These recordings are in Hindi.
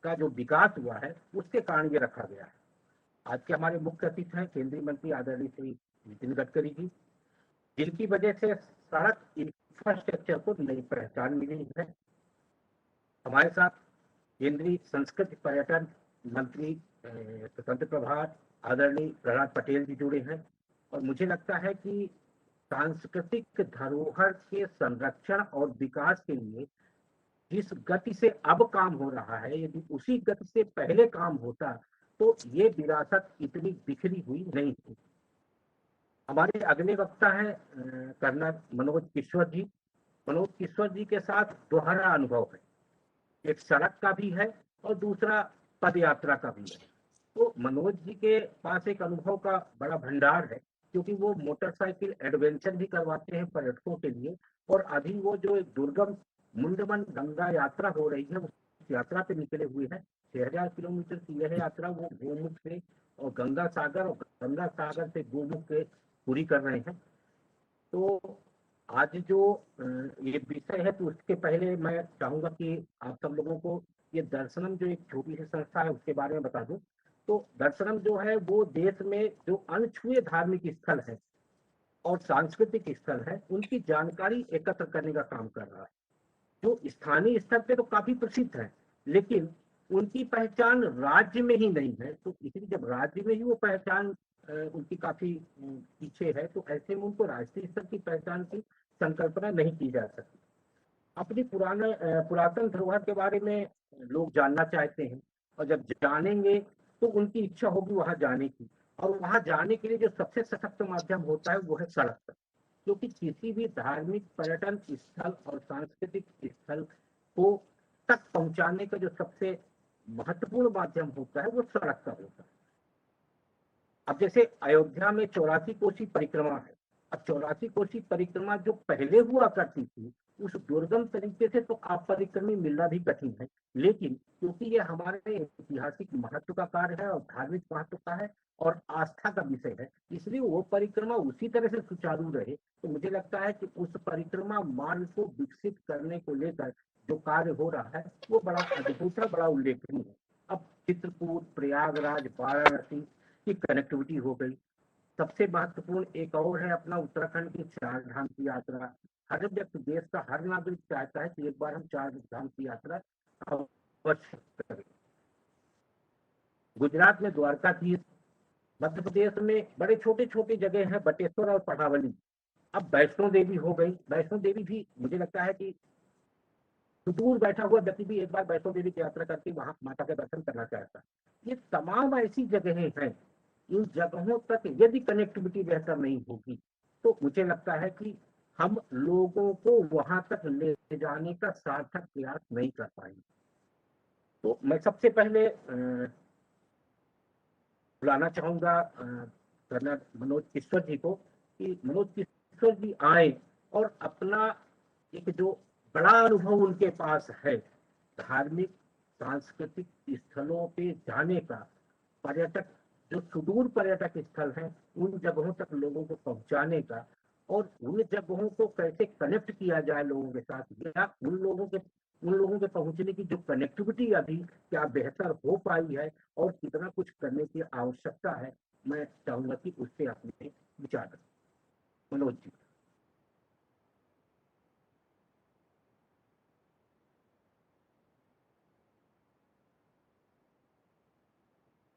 का जो विकास हुआ है उसके कारण ये रखा गया है। आज के हमारे मुख्य अतिथि हैं केंद्रीय मंत्री आदरणीय श्री नितिन गडकरी जी, जिनकी वजह से सड़क इंफ्रास्ट्रक्चर को नई पहचान मिली है। हमारे साथ केंद्रीय संस्कृति पर्यटन मंत्री स्वतंत्र प्रभार आदरणीय प्रहलाद पटेल जी जुड़े हैं, और मुझे लगता है कि सांस्कृतिक धरोहर के संरक्षण और विकास के लिए जिस गति से अब काम हो रहा है, यदि उसी गति से पहले काम होता तो ये विरासत इतनी बिखरी हुई नहीं थी। हमारे अगले वक्ता है कर्नल मनोज किश्वर जी। मनोज किश्वर जी के साथ दोहरा अनुभव है, एक सड़क का भी है और दूसरा पद यात्रा का भी है। तो मनोज जी के पास एक अनुभव का बड़ा भंडार है, क्योंकि वो मोटरसाइकिल एडवेंचर भी करवाते हैं पर्यटकों के लिए, और अभी वो जो एक दुर्गम मुंडमन गंगा यात्रा हो रही है उस यात्रा पे निकले हुए हैं। 6000 किलोमीटर की यह यात्रा वो गोमुख से और गंगा सागर से गोमुख से पूरी कर रहे हैं। तो आज जो ये विषय है, तो उसके पहले मैं चाहूंगा कि आप सब लोगों को ये दर्शनम जो एक छोटी सी संस्था है उसके बारे में बता दूं। तो दर्शनम जो है वो देश में जो अनछुए धार्मिक स्थल है और सांस्कृतिक स्थल है उनकी जानकारी एकत्र करने का काम कर रहा है। जो स्थानीय स्तर पे तो काफी प्रसिद्ध है, लेकिन उनकी पहचान राज्य में ही नहीं है। तो इसलिए जब राज्य में ही वो पहचान उनकी काफी पीछे है, तो ऐसे में उनको राष्ट्रीय स्तर की पहचान की संकल्पना नहीं की जा सकती। अपनी पुरातन धरोहर के बारे में लोग जानना चाहते हैं, और जब जानेंगे तो उनकी इच्छा होगी वहां जाने की, और वहां जाने के लिए जो सबसे सशक्त माध्यम होता है वो है सड़क पर। क्योंकि किसी भी धार्मिक पर्यटन स्थल और सांस्कृतिक स्थल को तक पहुंचाने का जो सबसे महत्वपूर्ण माध्यम होता है वो सड़क का होता है। अब जैसे अयोध्या में 84 कोसी परिक्रमा है। अब 84 कोसी परिक्रमा जो पहले हुआ करती थी उस दुर्गम तरीके से तो आप परिक्रमी मिलना भी कठिन है, लेकिन क्योंकि ये हमारे ऐतिहासिक महत्व का कार्य है और धार्मिक महत्व का है और आस्था का विषय है, इसलिए वो परिक्रमा उसी तरह से सुचारू रहे। तो मुझे लगता है कि उस परिक्रमा मार्ग को विकसित करने को लेकर जो कार्य हो रहा है वो बड़ा अद्भुत है, बड़ा उल्लेखनीय है। अब चित्रकूट, प्रयागराज, वाराणसी की कनेक्टिविटी हो गई। सबसे महत्वपूर्ण एक और है अपना उत्तराखंड की 4 धाम की यात्रा। हर व्यक्ति, देश का हर नागरिक चाहता है कि एक बार हम 4 धाम की यात्रा अवश्य करें। गुजरात में द्वारकाधीश, मध्य प्रदेश में बड़े छोटे छोटे जगह हैं बटेश्वर और पढ़ावली। अब वैष्णो देवी हो गई। वैष्णो देवी भी मुझे लगता है कि दूर बैठा हुआ व्यक्ति भी एक बार वैष्णो देवी की यात्रा करके वहां माता के दर्शन करना चाहता है। ये तमाम ऐसी जगहें हैं, इन जगहों तक यदि कनेक्टिविटी बेहतर नहीं होगी तो मुझे लगता है कि हम लोगों को वहां तक ले जाने का सार्थक प्रयास नहीं कर पाएंगे। तो मैं सबसे पहले बुलाना चाहूंगा कर्नल मनोज किश्वर जी को, कि मनोज किश्वर जी आए और अपना एक जो बड़ा अनुभव उनके पास है धार्मिक सांस्कृतिक स्थलों पे जाने का, पर्यटक जो सुदूर पर्यटक स्थल हैं उन जगहों तक लोगों को पहुंचाने का, और उन जगहों को कैसे कनेक्ट किया जाए लोगों के साथ, या उन लोगों के पहुंचने की जो कनेक्टिविटी अभी क्या बेहतर हो पाई है और कितना कुछ करने की आवश्यकता है, मैं चाहूंगा कि उससे अपने विचार रखें। मनोज जी।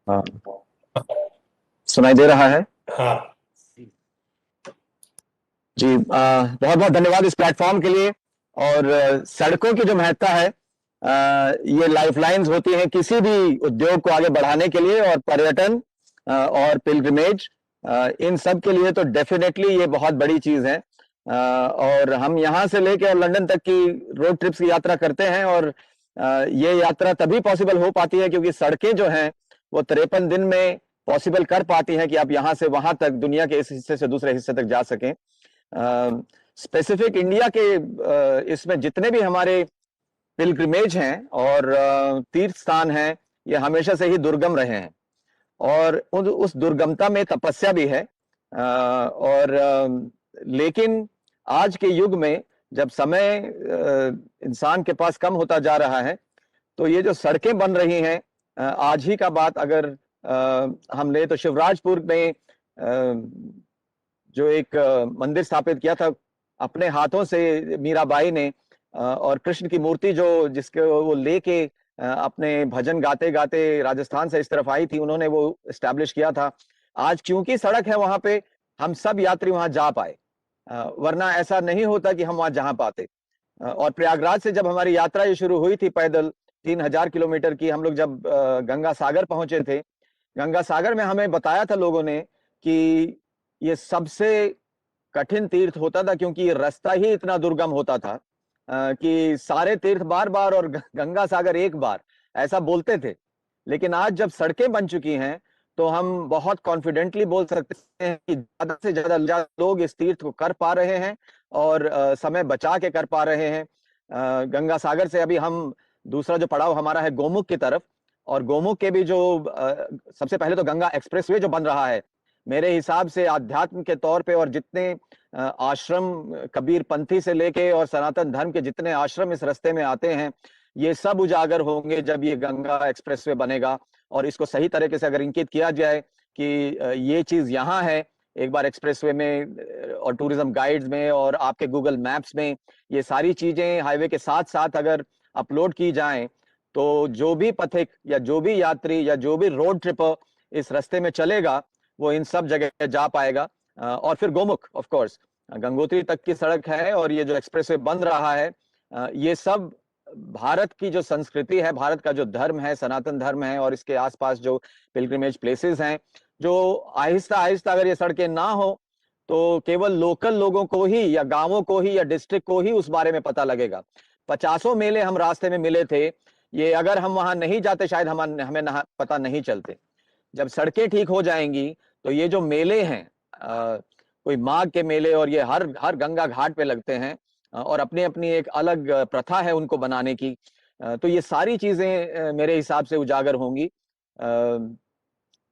हाँ, सुनाई दे रहा है? हाँ जी, बहुत बहुत धन्यवाद इस प्लेटफॉर्म के लिए। और सड़कों की जो महत्ता है, ये लाइफलाइंस होती हैं किसी भी उद्योग को आगे बढ़ाने के लिए, और पर्यटन और पिलग्रिमेज, इन सब के लिए तो डेफिनेटली ये बहुत बड़ी चीज है। और हम यहाँ से लेके और लंदन तक की रोड ट्रिप्स की यात्रा करते हैं, और ये यात्रा तभी पॉसिबल हो पाती है क्योंकि सड़कें जो हैं वो 53 दिन में पॉसिबल कर पाती हैं कि आप यहाँ से वहां तक, दुनिया के इस हिस्से से दूसरे हिस्से तक जा सकें। स्पेसिफिक इंडिया के इसमें जितने भी हमारे पिलग्रिमेज हैं और तीर्थ स्थान हैं, ये हमेशा से ही दुर्गम रहे हैं, और उस दुर्गमता में तपस्या भी है। लेकिन आज के युग में जब समय इंसान के पास कम होता जा रहा है, तो ये जो सड़कें बन रही हैं, आज ही का बात अगर हम ले तो शिवराजपुर में जो एक मंदिर स्थापित किया था अपने हाथों से मीराबाई ने, और कृष्ण की मूर्ति जो जिसके वो लेके अपने भजन गाते गाते राजस्थान से इस तरफ आई थी, उन्होंने वो एस्टैब्लिश किया था। आज क्योंकि सड़क है वहां पे, हम सब यात्री वहां जा पाए, वरना ऐसा नहीं होता कि हम वहां जा पाते। और प्रयागराज से जब हमारी यात्रा ये शुरू हुई थी पैदल 3000 किलोमीटर की, हम लोग जब गंगा सागर पहुंचे थे, गंगा सागर में हमें बताया था लोगों ने कि ये सबसे कठिन तीर्थ होता था, क्योंकि ये रास्ता ही इतना दुर्गम होता था कि सारे तीर्थ बार बार और गंगा सागर एक बार, ऐसा बोलते थे। लेकिन आज जब सड़कें बन चुकी हैं तो हम बहुत कॉन्फिडेंटली बोल सकते हैं कि ज्यादा से ज्यादा लोग इस तीर्थ को कर पा रहे हैं और समय बचा के कर पा रहे हैं। गंगा सागर से अभी हम दूसरा जो पड़ाव हमारा है गोमुख की तरफ, और गोमुख के भी जो सबसे पहले तो गंगा एक्सप्रेसवे जो बन रहा है, मेरे हिसाब से आध्यात्म के तौर पे, और जितने आश्रम कबीर पंथी से लेके और सनातन धर्म के जितने आश्रम इस रास्ते में आते हैं, ये सब उजागर होंगे जब ये गंगा एक्सप्रेसवे बनेगा। और इसको सही तरीके से अगर इंकित किया जाए कि ये चीज यहाँ है, एक बार एक्सप्रेसवे में और टूरिज्म गाइड्स में और आपके गूगल मैप्स में ये सारी चीजें हाईवे के साथ साथ अगर अपलोड की जाएं, तो जो भी पथिक या जो भी यात्री या जो भी रोड ट्रिपर इस रास्ते में चलेगा, वो इन सब जगह जा पाएगा। और फिर गोमुख ऑफ कोर्स गंगोत्री तक की सड़क है, और ये जो एक्सप्रेसवे बन रहा है, ये सब भारत की जो संस्कृति है, भारत का जो धर्म है, सनातन धर्म है, और इसके आसपास जो पिलग्रिमेज प्लेसेस हैं, जो आहिस्ता आहिस्ता अगर ये सड़कें ना हो तो केवल लोकल लोगों को ही या गांवों को ही या डिस्ट्रिक्ट को ही उस बारे में पता लगेगा। 50 मेले हम रास्ते में मिले थे, ये अगर हम वहां नहीं जाते शायद हमें पता नहीं चलते। जब सड़कें ठीक हो जाएंगी तो ये जो मेले हैं, कोई माघ के मेले, और ये हर हर गंगा घाट पे लगते हैं, और अपनी अपनी एक अलग प्रथा है उनको बनाने की, तो ये सारी चीजें मेरे हिसाब से उजागर होंगी।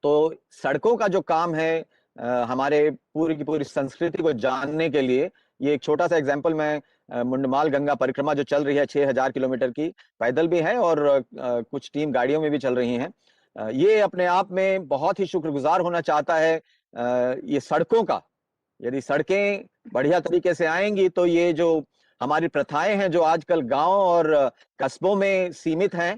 तो सड़कों का जो काम है, हमारे पूरी की पूरी संस्कृति को जानने के लिए, ये एक छोटा सा एग्जांपल मैं मुंडमाल गंगा परिक्रमा जो चल रही है 6000 किलोमीटर की, पैदल भी है और कुछ टीम गाड़ियों में भी चल रही हैं, ये अपने आप में बहुत ही शुक्रगुजार होना चाहता है ये सड़कों का। यदि सड़कें बढ़िया तरीके से आएंगी तो ये जो हमारी प्रथाएं हैं जो आजकल गांव और कस्बों में सीमित हैं,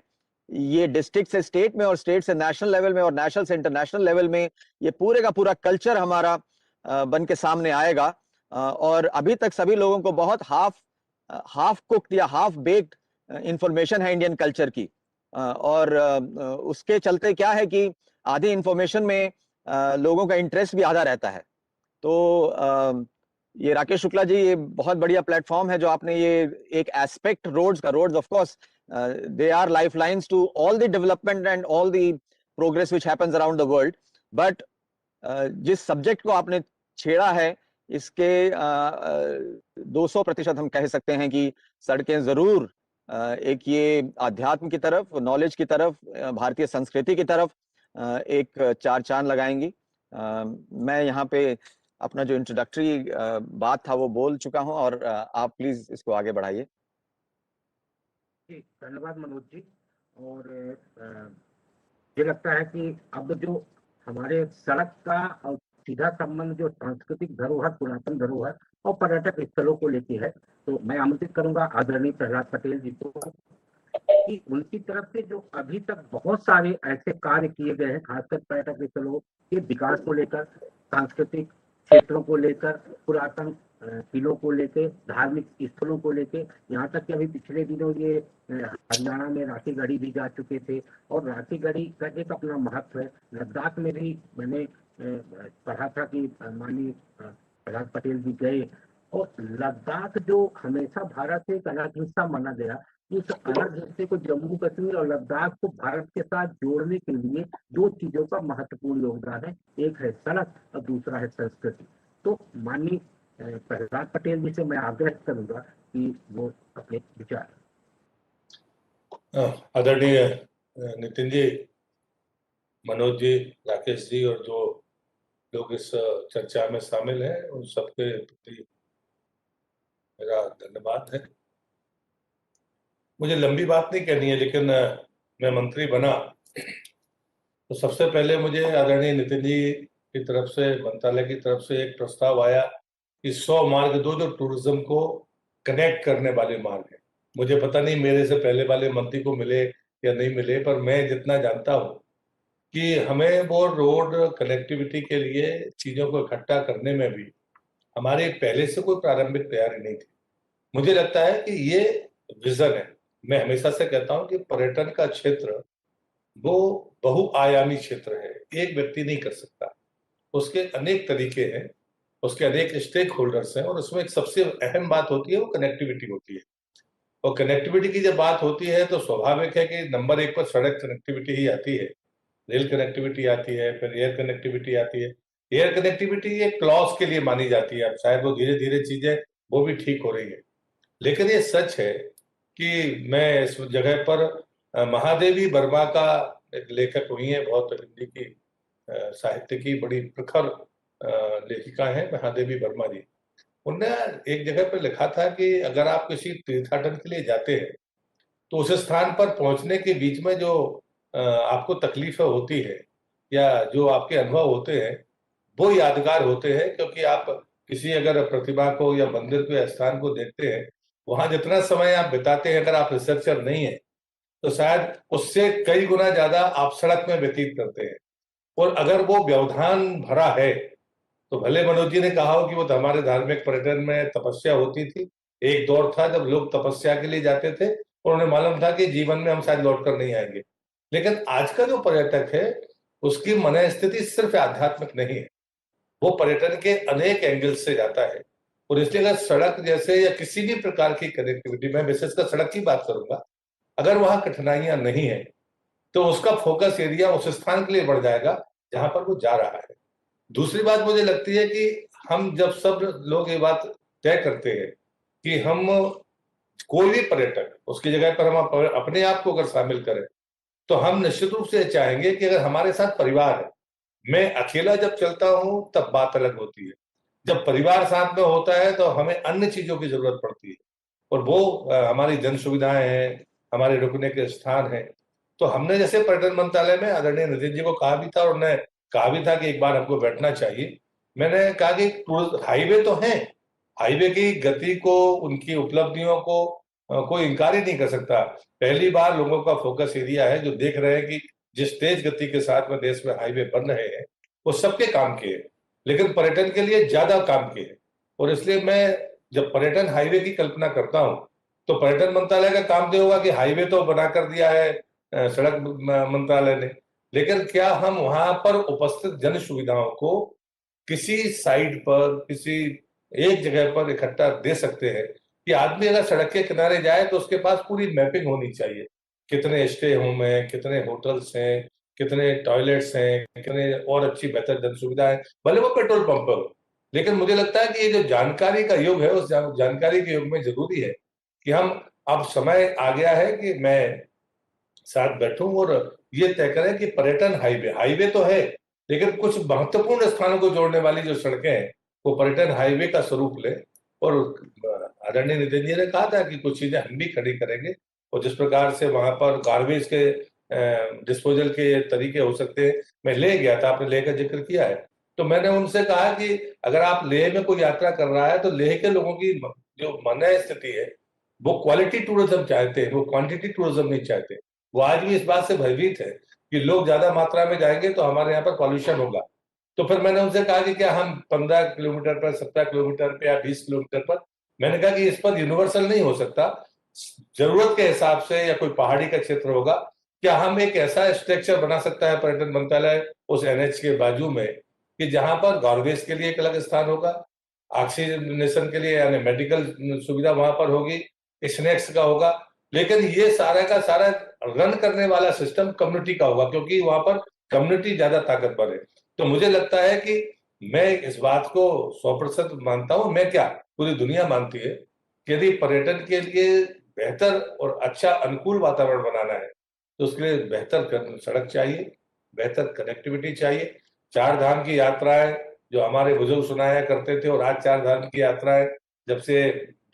ये डिस्ट्रिक्ट से स्टेट में और स्टेट से नेशनल लेवल में और नेशनल से इंटरनेशनल लेवल में ये पूरे का पूरा कल्चर हमारा बन के सामने आएगा। और अभी तक सभी लोगों को बहुत हाफ कुक्ड या हाफ बेक्ड इंफॉर्मेशन है इंडियन कल्चर की, और उसके चलते क्या है कि आधी इंफॉर्मेशन में लोगों का इंटरेस्ट भी आधा रहता है। तो ये राकेश शुक्ला जी, ये बहुत बढ़िया प्लेटफॉर्म है जो आपने ये एक एस्पेक्ट रोड्स का, roads of course they are lifelines to all the development and all the progress which happens around the world, but जिस सब्जेक्ट को आपने छेड़ा है, इसके 200% हम कह सकते हैं कि सड़कें जरूर एक ये आध्यात्म की तरफ, नॉलेज की तरफ, भारतीय संस्कृति की तरफ एक चार चांद लगाएंगी। मैं यहाँ पे अपना जो इंट्रोडक्टरी बात था वो बोल चुका हूँ, और आप प्लीज इसको आगे बढ़ाइए। जी धन्यवाद मनोज जी। और मुझे लगता है कि अब जो हमारे सड़क का और सीधा संबंध जो सांस्कृतिक धरोहर, पुरातन धरोहर और पर्यटक स्थलों को लेके है, तो मैं आमंत्रित करूंगा आदरणीय प्रहलाद पटेल जी को कि उनकी तरफ से जो अभी तक बहुत सारे ऐसे कार्य किए गए हैं, खासकर पर्यटक स्थलों के विकास को लेकर, सांस्कृतिक क्षेत्रों को लेकर, पुरातन किलों को लेकर, धार्मिक स्थलों को लेकर, यहाँ तक कि अभी पिछले दिनों ये हरियाणा में राखी गढ़ी भी जा चुके थे, और राखी गढ़ी का एक अपना महत्व है। लद्दाख में भी मैंने पढ़ा था कि माननीय प्रहलाद पटेल जी गए, और लद्दाख जो हमेशा भारत से एक अलग हिस्सा माना गया, इस अलग हिस्से को जम्मू कश्मीर और लद्दाख को भारत के साथ जोड़ने के लिए दो चीजों का महत्वपूर्ण योगदान है, एक है सड़क और दूसरा है संस्कृति। तो माननीय प्रहलाद पटेल जी से मैं आग्रह करूंगा कि वो अपने विचार। आदरणीय नितिन जी, मनोज जी, राकेश जी और जो लोग इस चर्चा में शामिल हैं, उन सबके प्रति मेरा धन्यवाद है। मुझे लंबी बात नहीं कहनी है, लेकिन मैं मंत्री बना तो सबसे पहले मुझे आदरणीय नितिन जी की तरफ से, मंत्रालय की तरफ से एक प्रस्ताव आया कि 100 मार्ग जो टूरिज्म को कनेक्ट करने वाले मार्ग हैं। मुझे पता नहीं मेरे से पहले वाले मंत्री को मिले या नहीं मिले, पर मैं जितना जानता हूँ कि हमें वो रोड कनेक्टिविटी के लिए चीजों को इकट्ठा करने में भी हमारे पहले से कोई प्रारंभिक तैयारी नहीं थी। मुझे लगता है कि ये विजन है। मैं हमेशा से कहता हूं कि पर्यटन का क्षेत्र वो बहुआयामी क्षेत्र है, एक व्यक्ति नहीं कर सकता। उसके अनेक तरीके हैं, उसके अनेक स्टेक होल्डर्स हैं, और उसमें एक सबसे अहम बात होती है वो कनेक्टिविटी होती है। और कनेक्टिविटी की जब बात होती है तो स्वाभाविक है कि नंबर 1 पर सड़क कनेक्टिविटी ही आती है, रेल कनेक्टिविटी आती है, फिर एयर कनेक्टिविटी आती है। एयर कनेक्टिविटी एक क्लॉज के लिए मानी जाती है, अब शायद वो धीरे धीरे चीजें वो भी ठीक हो रही है। लेकिन ये सच है कि मैं इस जगह पर महादेवी वर्मा का एक लेखक हुई है, बहुत हिंदी की साहित्य की बड़ी प्रखर लेखिका है महादेवी वर्मा जी। उनने एक जगह पर लिखा था कि अगर आप किसी तीर्थाटन के लिए जाते हैं तो उस स्थान पर पहुंचने के बीच में जो आपको तकलीफें होती है या जो आपके अनुभव होते हैं वो यादगार होते हैं, क्योंकि आप किसी अगर प्रतिमा को या मंदिर को या स्थान को देखते हैं, वहां जितना समय आप बिताते हैं, अगर आप रिसर्चर नहीं है तो शायद उससे कई गुना ज्यादा आप सड़क में व्यतीत करते हैं। और अगर वो व्यवधान भरा है तो भले मनोज जी ने कहा हो कि वो तो हमारे धार्मिक पर्यटन में तपस्या होती थी, एक दौर था जब लोग तपस्या के लिए जाते थे और उन्हें मालूम था कि जीवन में हम शायद लौट कर नहीं आएंगे। लेकिन आज का जो पर्यटक है उसकी मन स्थिति सिर्फ आध्यात्मिक नहीं है, वो पर्यटन के अनेक एंगल से जाता है। और इसलिए अगर सड़क जैसे या किसी भी प्रकार की कनेक्टिविटी, मैं विशेषकर सड़क की बात करूंगा, अगर वहां कठिनाइयां नहीं है तो उसका फोकस एरिया उस स्थान के लिए बढ़ जाएगा जहां पर वो जा रहा है। दूसरी बात मुझे लगती है कि हम जब सब लोग ये बात तय करते हैं कि हम कोई भी पर्यटक उसकी जगह पर हम अपने आप को अगर शामिल करें, तो हम निश्चित रूप से चाहेंगे कि अगर हमारे साथ परिवार है, मैं अकेला जब चलता हूं तब बात अलग होती है, जब परिवार साथ में होता है तो हमें अन्य चीजों की जरूरत पड़ती है, और वो हमारी जन सुविधाएं हैं, हमारे रुकने के स्थान हैं। तो हमने जैसे पर्यटन मंत्रालय में आदरणीय नितिन जी को कहा भी था, और उन्होंने कहा भी था कि एक बार हमको बैठना चाहिए। मैंने कहा कि हाईवे तो है, हाईवे की गति को, उनकी उपलब्धियों को कोई इनकार ही नहीं कर सकता। पहली बार लोगों का फोकस एरिया है जो देख रहे हैं कि जिस तेज गति के साथ में देश में हाईवे बन रहे हैं वो सबके काम के हैं, लेकिन पर्यटन के लिए ज्यादा काम के हैं। और इसलिए मैं जब पर्यटन हाईवे की कल्पना करता हूं तो पर्यटन मंत्रालय का काम तो होगा कि हाईवे तो बना कर दिया है सड़क मंत्रालय ने, लेकिन क्या हम वहां पर उपस्थित जन सुविधाओं को किसी साइड पर, किसी एक जगह पर इकट्ठा दे सकते हैं कि आदमी अगर सड़क के किनारे जाए तो उसके पास पूरी मैपिंग होनी चाहिए, कितने स्टे होम हैं, कितने होटल्स हैं, कितने टॉयलेट्स हैं, कितने और अच्छी बेहतर जन सुविधा है, भले वो पेट्रोल पंप पर हो। लेकिन मुझे लगता है कि ये जो जानकारी का युग है उस जानकारी के युग में जरूरी है कि हम, अब समय आ गया है कि मैं साथ बैठूं और ये तय करें कि पर्यटन हाईवे, हाईवे तो है लेकिन कुछ महत्वपूर्ण स्थानों को जोड़ने वाली जो सड़कें हैं वो पर्यटन हाईवे का स्वरूप ले। और आदरणीय नितिन जी ने कहा था कि कुछ चीजें हम भी खड़ी करेंगे, और जिस प्रकार से वहां पर गार्बेज के डिस्पोजल के तरीके हो सकते हैं, मैं ले गया था, आपने लेह का जिक्र किया है, तो मैंने उनसे कहा कि अगर आप लेह में कोई यात्रा कर रहा है तो लेह के लोगों की जो मन स्थिति है वो क्वालिटी टूरिज्म चाहते हैं, वो क्वांटिटी टूरिज्म नहीं चाहते। वो आज भी इस बात से भयभीत है कि लोग ज्यादा मात्रा में जाएंगे तो हमारे यहाँ पर पॉल्यूशन होगा। तो फिर मैंने उनसे कहा कि क्या हम 15 किलोमीटर पर, 17 किलोमीटर पर या 20 किलोमीटर पर, मैंने कहा कि इस पर यूनिवर्सल नहीं हो सकता, जरूरत के हिसाब से, या कोई पहाड़ी का क्षेत्र होगा, क्या हम एक ऐसा स्ट्रक्चर बना सकता है पर्यटन मंत्रालय उस एनएच के बाजू में कि जहां पर गार्बेज के लिए एक अलग स्थान होगा, ऑक्सीजनेशन के लिए यानी मेडिकल सुविधा वहां पर होगी, स्नैक्स का होगा, लेकिन ये सारा का सारा रन करने वाला सिस्टम कम्युनिटी का होगा, क्योंकि वहां पर कम्युनिटी ज्यादा ताकतवर है। तो मुझे लगता है कि मैं इस बात को 100% मानता हूं, मैं क्या पूरी दुनिया मानती है कि यदि पर्यटन के लिए बेहतर और अच्छा अनुकूल वातावरण बनाना है तो उसके लिए बेहतर सड़क चाहिए, बेहतर कनेक्टिविटी चाहिए। 4 धाम की यात्राएं जो हमारे बुजुर्ग सुनाया करते थे और आज 4 धाम की यात्राएं जब से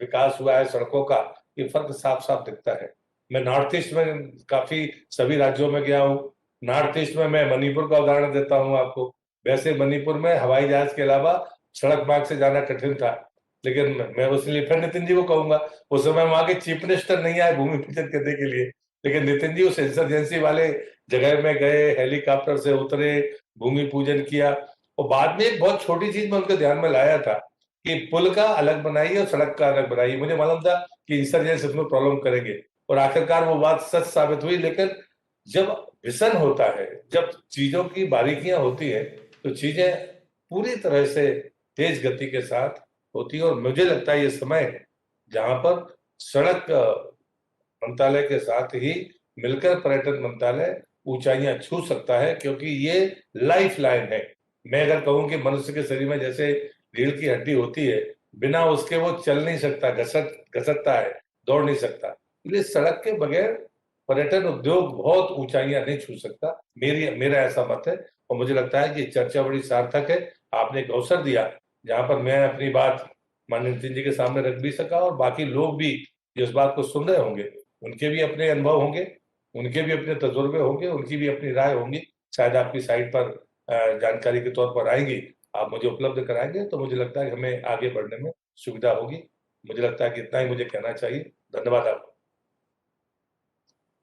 विकास हुआ है सड़कों का, ये फर्क साफ साफ दिखता है। मैं नॉर्थ ईस्ट में काफी सभी राज्यों में गया हूँ। नॉर्थ ईस्ट में मैं मणिपुर का उदाहरण देता हूँ आपको। वैसे मणिपुर में हवाई जहाज के अलावा सड़क मार्ग से जाना कठिन था, लेकिन मैं इसलिए फिर नितिन जी को कहूंगा, उस समय वहां के चीफ मिनिस्टर नहीं आए भूमि पूजन करने के लिए, लेकिन नितिन जी उस इंसर्जेंसी वाले जगह में गए, हेलीकॉप्टर से उतरे, भूमि पूजन किया। और बाद में एक बहुत छोटी चीज मैं उनके ध्यान में लाया था कि पुल का अलग बनाइए और सड़क का अलग बनाइए। मुझे मालूम था कि इंसर्जेंसी उसमें प्रॉब्लम करेंगे, और आखिरकार वो बात सच साबित हुई। लेकिन जब विजन होता है, जब चीजों की बारीकियां होती है, तो चीजें पूरी तरह से तेज गति के साथ होती है। और मुझे लगता है ये समय है जहां पर सड़क मंत्रालय के साथ ही मिलकर पर्यटन मंत्रालय ऊंचाइयां छू सकता है, क्योंकि ये लाइफ लाइन है। मैं अगर कहूं कि मनुष्य के शरीर में जैसे रीढ़ की हड्डी होती है, बिना उसके वो चल नहीं सकता, घसटता है, दौड़ नहीं सकता। इसलिए सड़क के बगैर पर्यटन उद्योग बहुत ऊंचाइयां नहीं छू सकता, मेरा ऐसा मत है। और मुझे लगता है कि चर्चा बड़ी सार्थक है। आपने एक अवसर दिया जहां पर मैं अपनी बात माननीय नितिन जी के सामने रख भी सका, और बाकी लोग भी जो इस बात को सुन रहे होंगे, उनके भी अपने अनुभव होंगे, उनके भी अपने तजुर्बे होंगे, उनकी भी अपनी राय होंगी, शायद आपकी साइट पर जानकारी के तौर पर आएंगी, आप मुझे उपलब्ध कराएंगे, तो मुझे लगता है कि हमें आगे बढ़ने में सुविधा होगी। मुझे लगता है कि इतना ही मुझे कहना चाहिए। धन्यवाद आपको।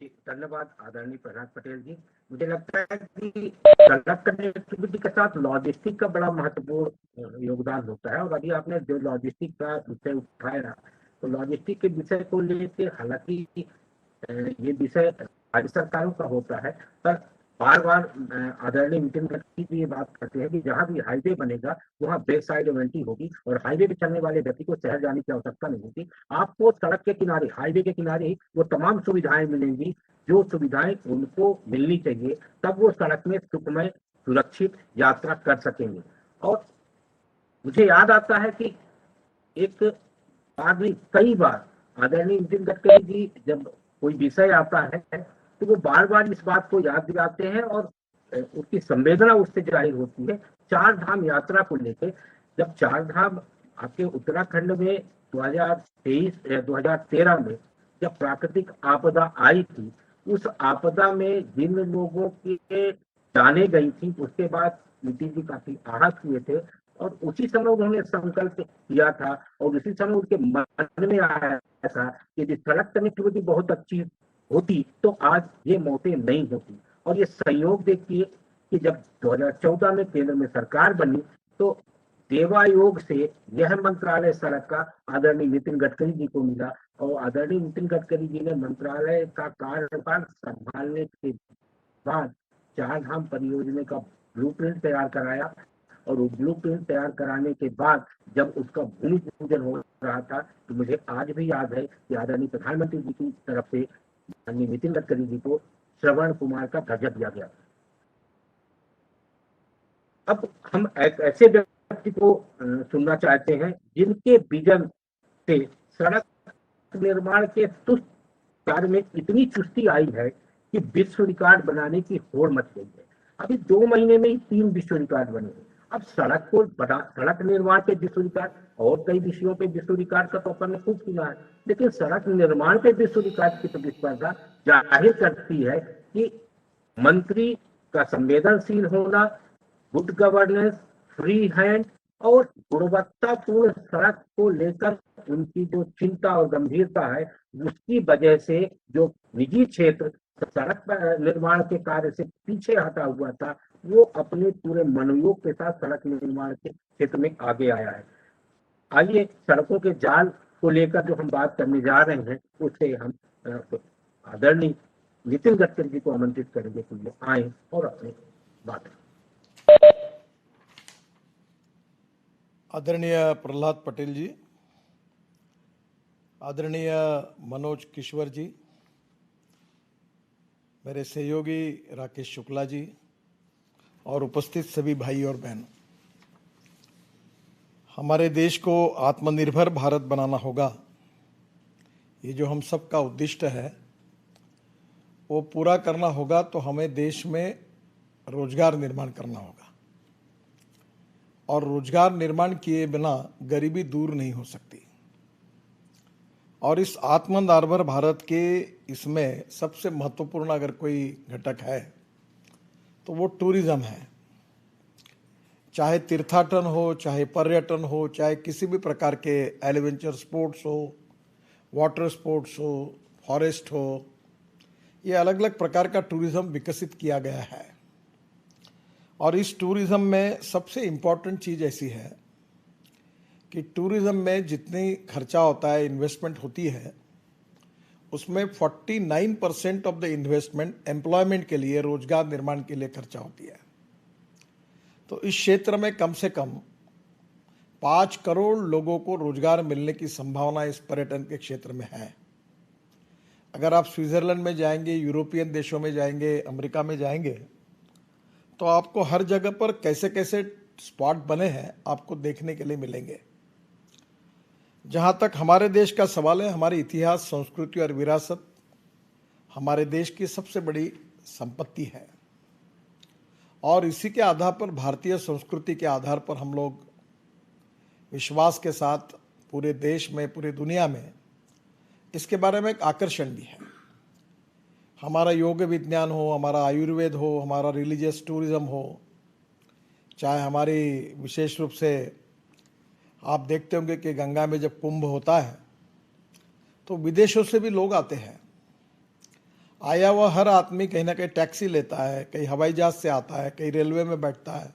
धन्यवाद आदरणीय प्रहलाद पटेल जी। मुझे लगता है कि सड़क कनेक्टिविटी के साथ लॉजिस्टिक का बड़ा महत्वपूर्ण योगदान होता है, और अभी आपने जो लॉजिस्टिक का विषय उठाया, तो लॉजिस्टिक के विषय को लेकर हालांकि ये विषय राज्य सरकारों का होता है, पर बार बार आदरणीय नितिन गडकरी जी ये बात करते हैं कि जहां भी हाईवे बनेगा वहां बैक साइड इन्वेंट्री होगी, और हाईवे पे चलने वाले व्यक्ति को शहर जाने की आवश्यकता नहीं होती। आपको सड़क के किनारे, हाईवे के किनारे ही वो तमाम सुविधाएं मिलेंगी जो सुविधाएं उनको मिलनी चाहिए, तब वो सड़क में सुखमय सुरक्षित यात्रा कर सकेंगे। और मुझे याद आता है कि एक बार नहीं, कई बार आदरणीय नितिन गडकरी जी जब कोई विषय आता है तो वो बार बार इस बात को याद दिलाते हैं, और उसकी संवेदना उससे जाहिर होती है। चार धाम यात्रा को लेकर, जब चार धाम आपके उत्तराखंड में 2013 में जब प्राकृतिक आपदा आई थी, उस आपदा में जिन लोगों के जाने गई थी, उसके बाद नितिन जी काफी आहत हुए थे, और उसी समय उन्होंने संकल्प किया था, और उसी समय उनके मन में आया था कि यदि सड़क कनेक्टिविटी बहुत अच्छी होती तो आज ये मौतें नहीं होती। और ये संयोग देखिए कि जब 2014 में केंद्र में सरकार बनी, तो देवायोग से यह मंत्रालय सड़क का आदरणीय नितिन गडकरी जी को मिला, और आदरणीय नितिन गडकरी जी ने मंत्रालय का कार्यभार संभालने के बाद चार धाम परियोजना का ब्लूप्रिंट तैयार कराया, और वो ब्लूप्रिंट तैयार कराने के बाद जब उसका भूमि पूजन हो रहा था, तो मुझे आज भी याद है कि आदरणीय प्रधानमंत्री जी की तरफ से माननीय नितिन गडकरी जी को श्रवण कुमार का दर्जा दिया गया। अब हम एक ऐसे व्यक्ति को सुनना चाहते हैं जिनके विजन से सड़क निर्माण के सुस्त कार्य में इतनी चुस्ती आई है कि विश्व रिकॉर्ड बनाने की होड़ मच गई है। अभी 2 महीने में ही 3 विश्व रिकॉर्ड बने हैं। अब सड़क निर्माण पे विश्व रिकॉर्ड, और कई विषयों पे विश्व रिकॉर्ड का तो अपन ने खूब सुना है, लेकिन सड़क निर्माण पे विश्व रिकॉर्ड की प्रतिस्पर्धा जाहिर करती है कि मंत्री का संवेदनशील होना, गुड गवर्नेंस, फ्री हैंड और गुणवत्तापूर्ण सड़क को लेकर उनकी जो चिंता और गंभीरता है, उसकी वजह से जो निजी क्षेत्र सड़क निर्माण के कार्य से पीछे हटा हुआ था, वो अपने पूरे मनोयोग के साथ सड़क निर्माण के क्षेत्र में आगे आया है। आइए सड़कों के जाल को लेकर जो हम बात करने जा रहे हैं, उससे हम आदरणीय नितिन गडकरी जी को आमंत्रित करेंगे कि वो आए और अपनी बात करें। आदरणीय प्रहलाद पटेल जी, आदरणीय मनोज किश्वर जी, मेरे सहयोगी राकेश शुक्ला जी, और उपस्थित सभी भाई और बहन, हमारे देश को आत्मनिर्भर भारत बनाना होगा। ये जो हम सब का उद्दिष्ट है वो पूरा करना होगा, तो हमें देश में रोजगार निर्माण करना होगा, और रोजगार निर्माण किए बिना गरीबी दूर नहीं हो सकती। और इस आत्मनिर्भर भारत के इसमें सबसे महत्वपूर्ण अगर कोई घटक है तो वो टूरिज्म है। चाहे तीर्थाटन हो, चाहे पर्यटन हो, चाहे किसी भी प्रकार के एडवेंचर स्पोर्ट्स हो, वाटर स्पोर्ट्स हो, फॉरेस्ट हो, ये अलग अलग प्रकार का टूरिज्म विकसित किया गया है। और इस टूरिज्म में सबसे इम्पोर्टेंट चीज़ ऐसी है कि टूरिज्म में जितनी खर्चा होता है, इन्वेस्टमेंट होती है, उसमें 49% ऑफ द इन्वेस्टमेंट एम्प्लॉयमेंट के लिए, रोजगार निर्माण के लिए खर्चा होती है। तो इस क्षेत्र में कम से कम 5 करोड़ लोगों को रोजगार मिलने की संभावना इस पर्यटन के क्षेत्र में है। अगर आप स्विट्जरलैंड में जाएंगे, यूरोपियन देशों में जाएंगे, अमेरिका में जाएंगे, तो आपको हर जगह पर कैसे कैसे स्पॉट बने हैं आपको देखने के लिए मिलेंगे। जहाँ तक हमारे देश का सवाल है, हमारे इतिहास, संस्कृति और विरासत हमारे देश की सबसे बड़ी संपत्ति है। और इसी के आधार पर, भारतीय संस्कृति के आधार पर हम लोग विश्वास के साथ पूरे देश में, पूरी दुनिया में इसके बारे में एक आकर्षण भी है। हमारा योग विज्ञान हो, हमारा आयुर्वेद हो, हमारा रिलीजियस टूरिज्म हो, चाहे हमारी विशेष रूप से आप देखते होंगे कि गंगा में जब कुंभ होता है तो विदेशों से भी लोग आते हैं। आया हुआ हर आदमी कहीं ना कहीं टैक्सी लेता है, कहीं हवाई जहाज से आता है, कहीं रेलवे में बैठता है,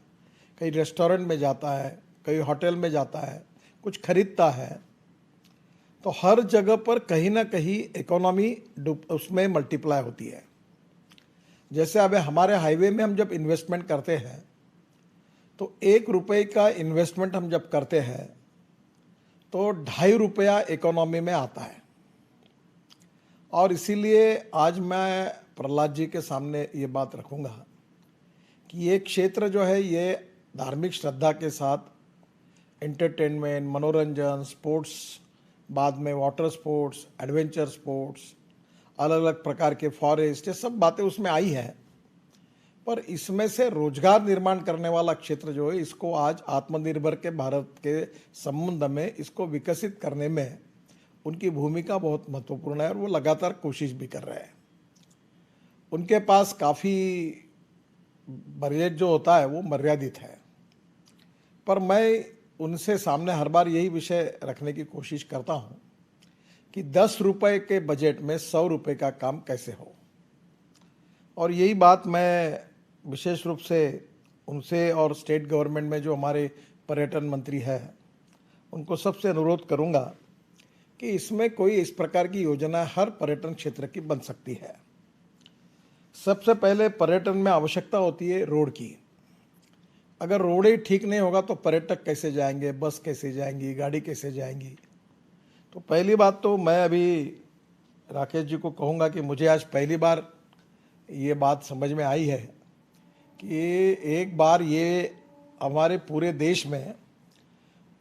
कहीं रेस्टोरेंट में जाता है, कहीं होटल में जाता है, कुछ खरीदता है। तो हर जगह पर कहीं ना कहीं इकोनॉमी उसमें मल्टीप्लाई होती है। जैसे अब हमारे हाईवे में हम जब इन्वेस्टमेंट करते हैं तो 1 रुपये का इन्वेस्टमेंट हम जब करते हैं तो 2.5 रुपया इकोनॉमी में आता है। और इसीलिए आज मैं प्रहलाद जी के सामने ये बात रखूंगा कि ये क्षेत्र जो है, ये धार्मिक श्रद्धा के साथ एंटरटेनमेंट, मनोरंजन, स्पोर्ट्स, बाद में वाटर स्पोर्ट्स, एडवेंचर स्पोर्ट्स, अलग अलग प्रकार के फॉरेस्ट, ये सब बातें उसमें आई हैं। पर इसमें से रोजगार निर्माण करने वाला क्षेत्र जो है, इसको आज आत्मनिर्भर के भारत के संबंध में इसको विकसित करने में उनकी भूमिका बहुत महत्वपूर्ण है और वो लगातार कोशिश भी कर रहे हैं। उनके पास काफ़ी बजट जो होता है वो मर्यादित है, पर मैं उनसे सामने हर बार यही विषय रखने की कोशिश करता हूँ कि 10 रुपये के बजट में 100 रुपये का काम कैसे हो। और यही बात मैं विशेष रूप से उनसे और स्टेट गवर्नमेंट में जो हमारे पर्यटन मंत्री है उनको सबसे अनुरोध करूंगा कि इसमें कोई इस प्रकार की योजना हर पर्यटन क्षेत्र की बन सकती है। सबसे पहले पर्यटन में आवश्यकता होती है रोड की। अगर रोड ही ठीक नहीं होगा तो पर्यटक कैसे जाएंगे, बस कैसे जाएंगी, गाड़ी कैसे जाएंगी। तो पहली बात तो मैं अभी राकेश जी को कहूँगा कि मुझे आज पहली बार ये बात समझ में आई है कि एक बार ये हमारे पूरे देश में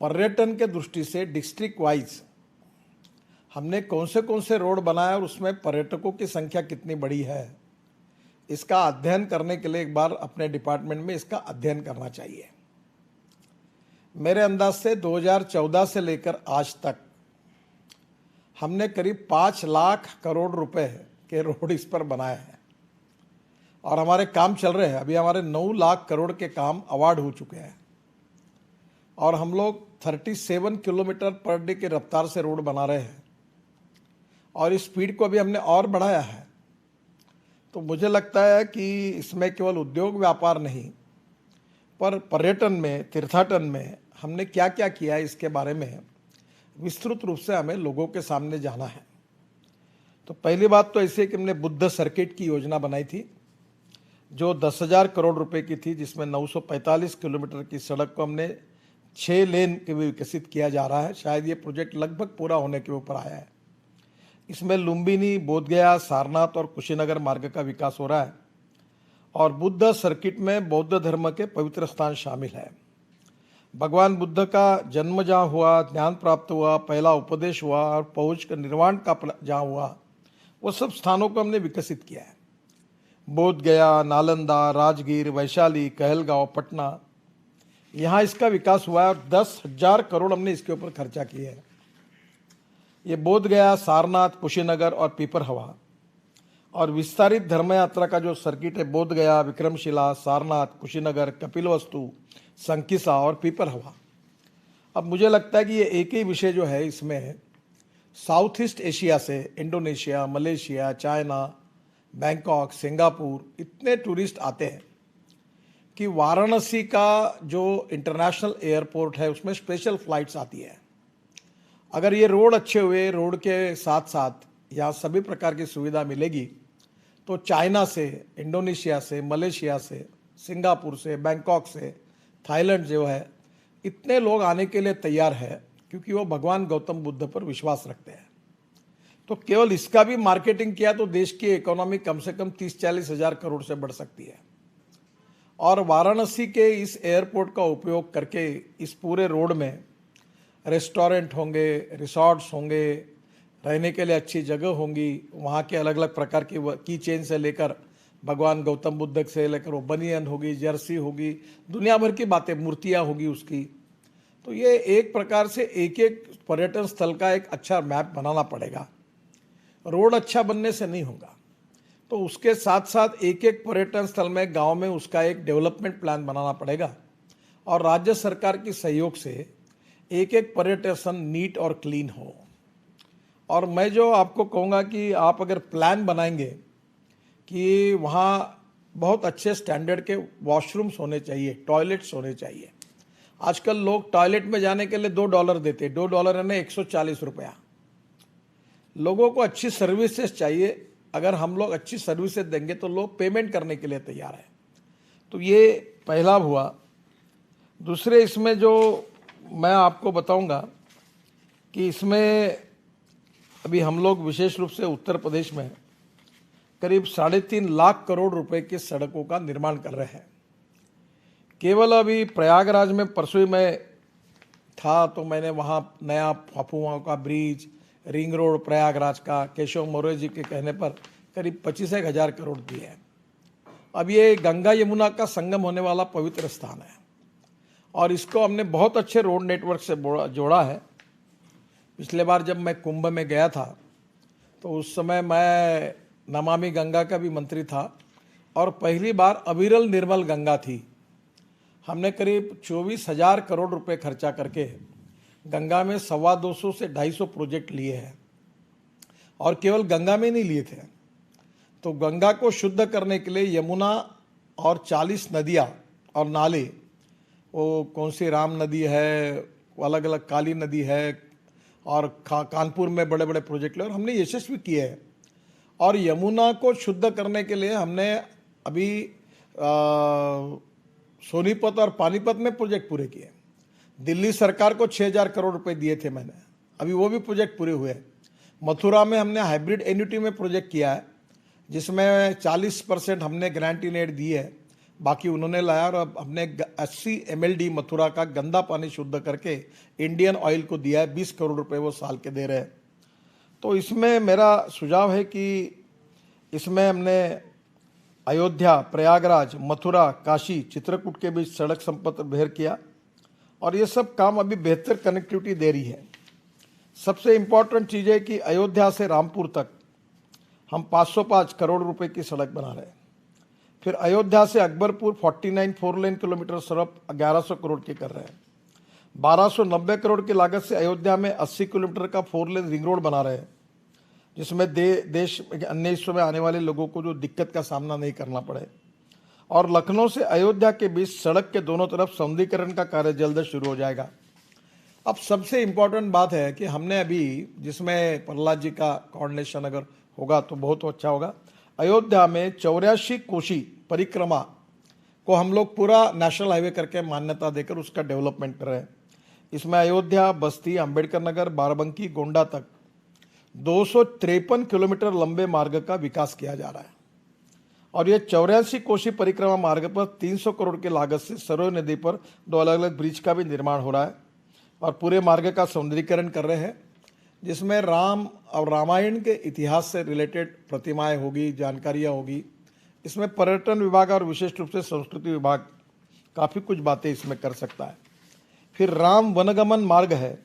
पर्यटन के दृष्टि से डिस्ट्रिक्ट वाइज हमने कौन से रोड बनाए और उसमें पर्यटकों की संख्या कितनी बड़ी है, इसका अध्ययन करने के लिए एक बार अपने डिपार्टमेंट में इसका अध्ययन करना चाहिए। मेरे अंदाज से 2014 से लेकर आज तक हमने करीब 5 लाख करोड़ रुपए के रोड इस पर बनाए हैं और हमारे काम चल रहे हैं। अभी हमारे 9 लाख करोड़ के काम अवार्ड हो चुके हैं और हम लोग 37 किलोमीटर पर डे की रफ्तार से रोड बना रहे हैं और इस स्पीड को अभी हमने और बढ़ाया है। तो मुझे लगता है कि इसमें केवल उद्योग व्यापार नहीं, पर पर्यटन में, तीर्थाटन में हमने क्या क्या किया है इसके बारे में विस्तृत रूप से हमें लोगों के सामने जाना है। तो पहली बात तो ऐसे कि हमने बुद्ध सर्किट की योजना बनाई थी जो 10,000 करोड़ रुपए की थी, जिसमें 945 किलोमीटर की सड़क को हमने 6 लेन के भी विकसित किया जा रहा है। शायद ये प्रोजेक्ट लगभग पूरा होने के ऊपर आया है। इसमें लुम्बिनी, बोधगया, सारनाथ और कुशीनगर मार्ग का विकास हो रहा है और बुद्ध सर्किट में बौद्ध धर्म के पवित्र स्थान शामिल है। भगवान बुद्ध का जन्म जहाँ हुआ, ज्ञान प्राप्त हुआ, पहला उपदेश हुआ और पहुँच का निर्वाण का जहाँ हुआ, वो सब स्थानों को हमने विकसित किया है। बोधगया, नालंदा, राजगीर, वैशाली, कहलगांव, पटना, यहाँ इसका विकास हुआ है और 10,000 करोड़ हमने इसके ऊपर खर्चा किए हैं। ये बोध गया, सारनाथ, कुशीनगर और पीपर हवा। और विस्तारित धर्म यात्रा का जो सर्किट है, बोध गया, विक्रमशिला, सारनाथ, कुशीनगर, कपिलवस्तु, संकिसा और पीपर हवा। अब मुझे लगता है कि ये एक ही विषय जो है, इसमें साउथ ईस्ट एशिया से Indonesia, Malaysia, China, Bangkok, Singapore इतने टूरिस्ट आते हैं कि वाराणसी का जो इंटरनेशनल एयरपोर्ट है उसमें स्पेशल फ्लाइट्स आती है। अगर ये रोड अच्छे हुए, रोड के साथ साथ यहाँ सभी प्रकार की सुविधा मिलेगी, तो चाइना से, इंडोनेशिया से, मलेशिया से, सिंगापुर से, बैंकॉक से, थाईलैंड जो है, इतने लोग आने के लिए तैयार है क्योंकि वो भगवान गौतम बुद्ध पर विश्वास रखते हैं। तो केवल इसका भी मार्केटिंग किया तो देश की इकोनॉमी कम से कम 30-40 हजार करोड़ से बढ़ सकती है। और वाराणसी के इस एयरपोर्ट का उपयोग करके इस पूरे रोड में रेस्टोरेंट होंगे, रिसॉर्ट्स होंगे, रहने के लिए अच्छी जगह होंगी, वहाँ के अलग अलग प्रकार की चेन से लेकर भगवान गौतम बुद्ध से लेकर वो बनियन होगी, जर्सी होगी, दुनिया भर की बातें, मूर्तियाँ होगी उसकी। तो ये एक प्रकार से एक एक पर्यटन स्थल का एक अच्छा मैप बनाना पड़ेगा। रोड अच्छा बनने से नहीं होगा, तो उसके साथ साथ एक एक पर्यटन स्थल में, गांव में उसका एक डेवलपमेंट प्लान बनाना पड़ेगा और राज्य सरकार की सहयोग से एक एक पर्यटन स्थल नीट और क्लीन हो। और मैं जो आपको कहूँगा कि आप अगर प्लान बनाएंगे कि वहाँ बहुत अच्छे स्टैंडर्ड के वॉशरूम्स होने चाहिए, टॉयलेट्स होने चाहिए। आजकल लोग टॉयलेट में जाने के लिए $2 देते, $2 यानी 140 रुपया। लोगों को अच्छी सर्विसेज चाहिए। अगर हम लोग अच्छी सर्विसेज देंगे तो लोग पेमेंट करने के लिए तैयार है। तो ये पहला हुआ। दूसरे, इसमें जो मैं आपको बताऊंगा कि इसमें अभी हम लोग विशेष रूप से उत्तर प्रदेश में करीब 3.5 लाख करोड़ रुपए की सड़कों का निर्माण कर रहे हैं। केवल अभी प्रयागराज में परसों मैं था तो मैंने वहाँ नया फफुआ का ब्रिज, रिंग रोड प्रयागराज का केशव मौर्य जी के कहने पर करीब 25 हजार करोड़ दिए हैं। अब ये गंगा यमुना का संगम होने वाला पवित्र स्थान है और इसको हमने बहुत अच्छे रोड नेटवर्क से जोड़ा है। पिछले बार जब मैं कुंभ में गया था तो उस समय मैं नमामि गंगा का भी मंत्री था और पहली बार अविरल निर्मल गंगा थी। हमने करीब 24,000 करोड़ रुपए खर्चा करके गंगा में 250 से 250 प्रोजेक्ट लिए हैं और केवल गंगा में नहीं लिए थे। तो गंगा को शुद्ध करने के लिए यमुना और 40 नदियाँ और नाले, वो कौन सी राम नदी है, अलग अलग काली नदी है, और कानपुर में बड़े बड़े प्रोजेक्ट लिए और हमने यशस्वी किए हैं। और यमुना को शुद्ध करने के लिए हमने अभी सोनीपत और पानीपत में प्रोजेक्ट पूरे किए। दिल्ली सरकार को 6,000 करोड़ रुपए दिए थे मैंने, अभी वो भी प्रोजेक्ट पूरे हुए। मथुरा में हमने हाइब्रिड एन्युटी में प्रोजेक्ट किया है जिसमें 40% हमने ग्रांट इन एड दी है, बाकी उन्होंने लाया और अब हमने 80 MLD मथुरा का गंदा पानी शुद्ध करके इंडियन ऑयल को दिया है। 20 करोड़ रुपए वो साल के दे रहे हैं। तो इसमें मेरा सुझाव है कि इसमें हमने अयोध्या, प्रयागराज, मथुरा, काशी, चित्रकूट के बीच सड़क संपर्क बेहतर किया और ये सब काम अभी बेहतर कनेक्टिविटी दे रही है। सबसे इम्पोर्टेंट चीज़ है कि अयोध्या से रामपुर तक हम 505 करोड़ रुपए की सड़क बना रहे हैं। फिर अयोध्या से अकबरपुर 49 4 लेन किलोमीटर सड़क 1100 करोड़ की कर रहे हैं। 1290 करोड़ की लागत से अयोध्या में 80 किलोमीटर का 4 लेन रिंग रोड बना रहे हैं जिसमें देश अन्य हिस्सों में आने वाले लोगों को जो दिक्कत का सामना नहीं करना पड़े। और लखनऊ से अयोध्या के बीच सड़क के दोनों तरफ सौंदर्यीकरण का कार्य जल्द शुरू हो जाएगा। अब सबसे इम्पोर्टेंट बात है कि हमने अभी, जिसमें प्रहलाद जी का कोऑर्डिनेशन अगर होगा तो बहुत अच्छा होगा, अयोध्या में 84 कोशी परिक्रमा को हम लोग पूरा नेशनल हाईवे करके मान्यता देकर उसका डेवलपमेंट कर रहे हैं। इसमें अयोध्या, बस्ती, अंबेडकर नगर, बाराबंकी, गोंडा तक 253 किलोमीटर लंबे मार्ग का विकास किया जा रहा है और ये 84 कोशी परिक्रमा मार्ग पर 300 करोड़ की लागत से सरोज नदी पर 2 अलग अलग ब्रिज का भी निर्माण हो रहा है और पूरे मार्ग का सौंदर्यीकरण कर रहे हैं जिसमें राम और रामायण के इतिहास से रिलेटेड प्रतिमाएं होगी, जानकारियां होगी। इसमें पर्यटन विभाग और विशेष रूप से संस्कृति विभाग काफ़ी कुछ बातें इसमें कर सकता है। फिर राम वनगमन मार्ग है,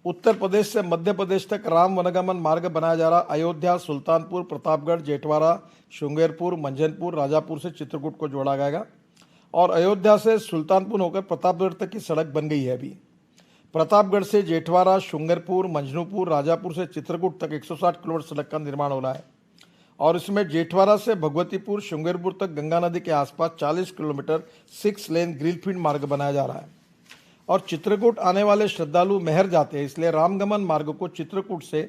उत्तर प्रदेश से मध्य प्रदेश तक राम वनगमन मार्ग बनाया जा रहा। अयोध्या, सुल्तानपुर, प्रतापगढ़, जेठवाड़ा, शुंगेरपुर, मंझनपुर, राजापुर से चित्रकूट को जोड़ा गया और अयोध्या से सुल्तानपुर होकर प्रतापगढ़ तक की सड़क बन गई है। अभी प्रतापगढ़ से जेठवाड़ा, शुंगेरपुर, मंझनपुर, राजापुर से चित्रकूट तक 160 किलोमीटर सड़क का निर्माण हो रहा है और इसमें जेठवाड़ा से भगवतीपुर, शुंगेरपुर तक गंगा नदी के आसपास 40 किलोमीटर 6 लेन ग्रीनफील्ड मार्ग बनाया जा रहा है और चित्रकूट आने वाले श्रद्धालु मेहर जाते हैं, इसलिए रामगमन मार्ग को चित्रकूट से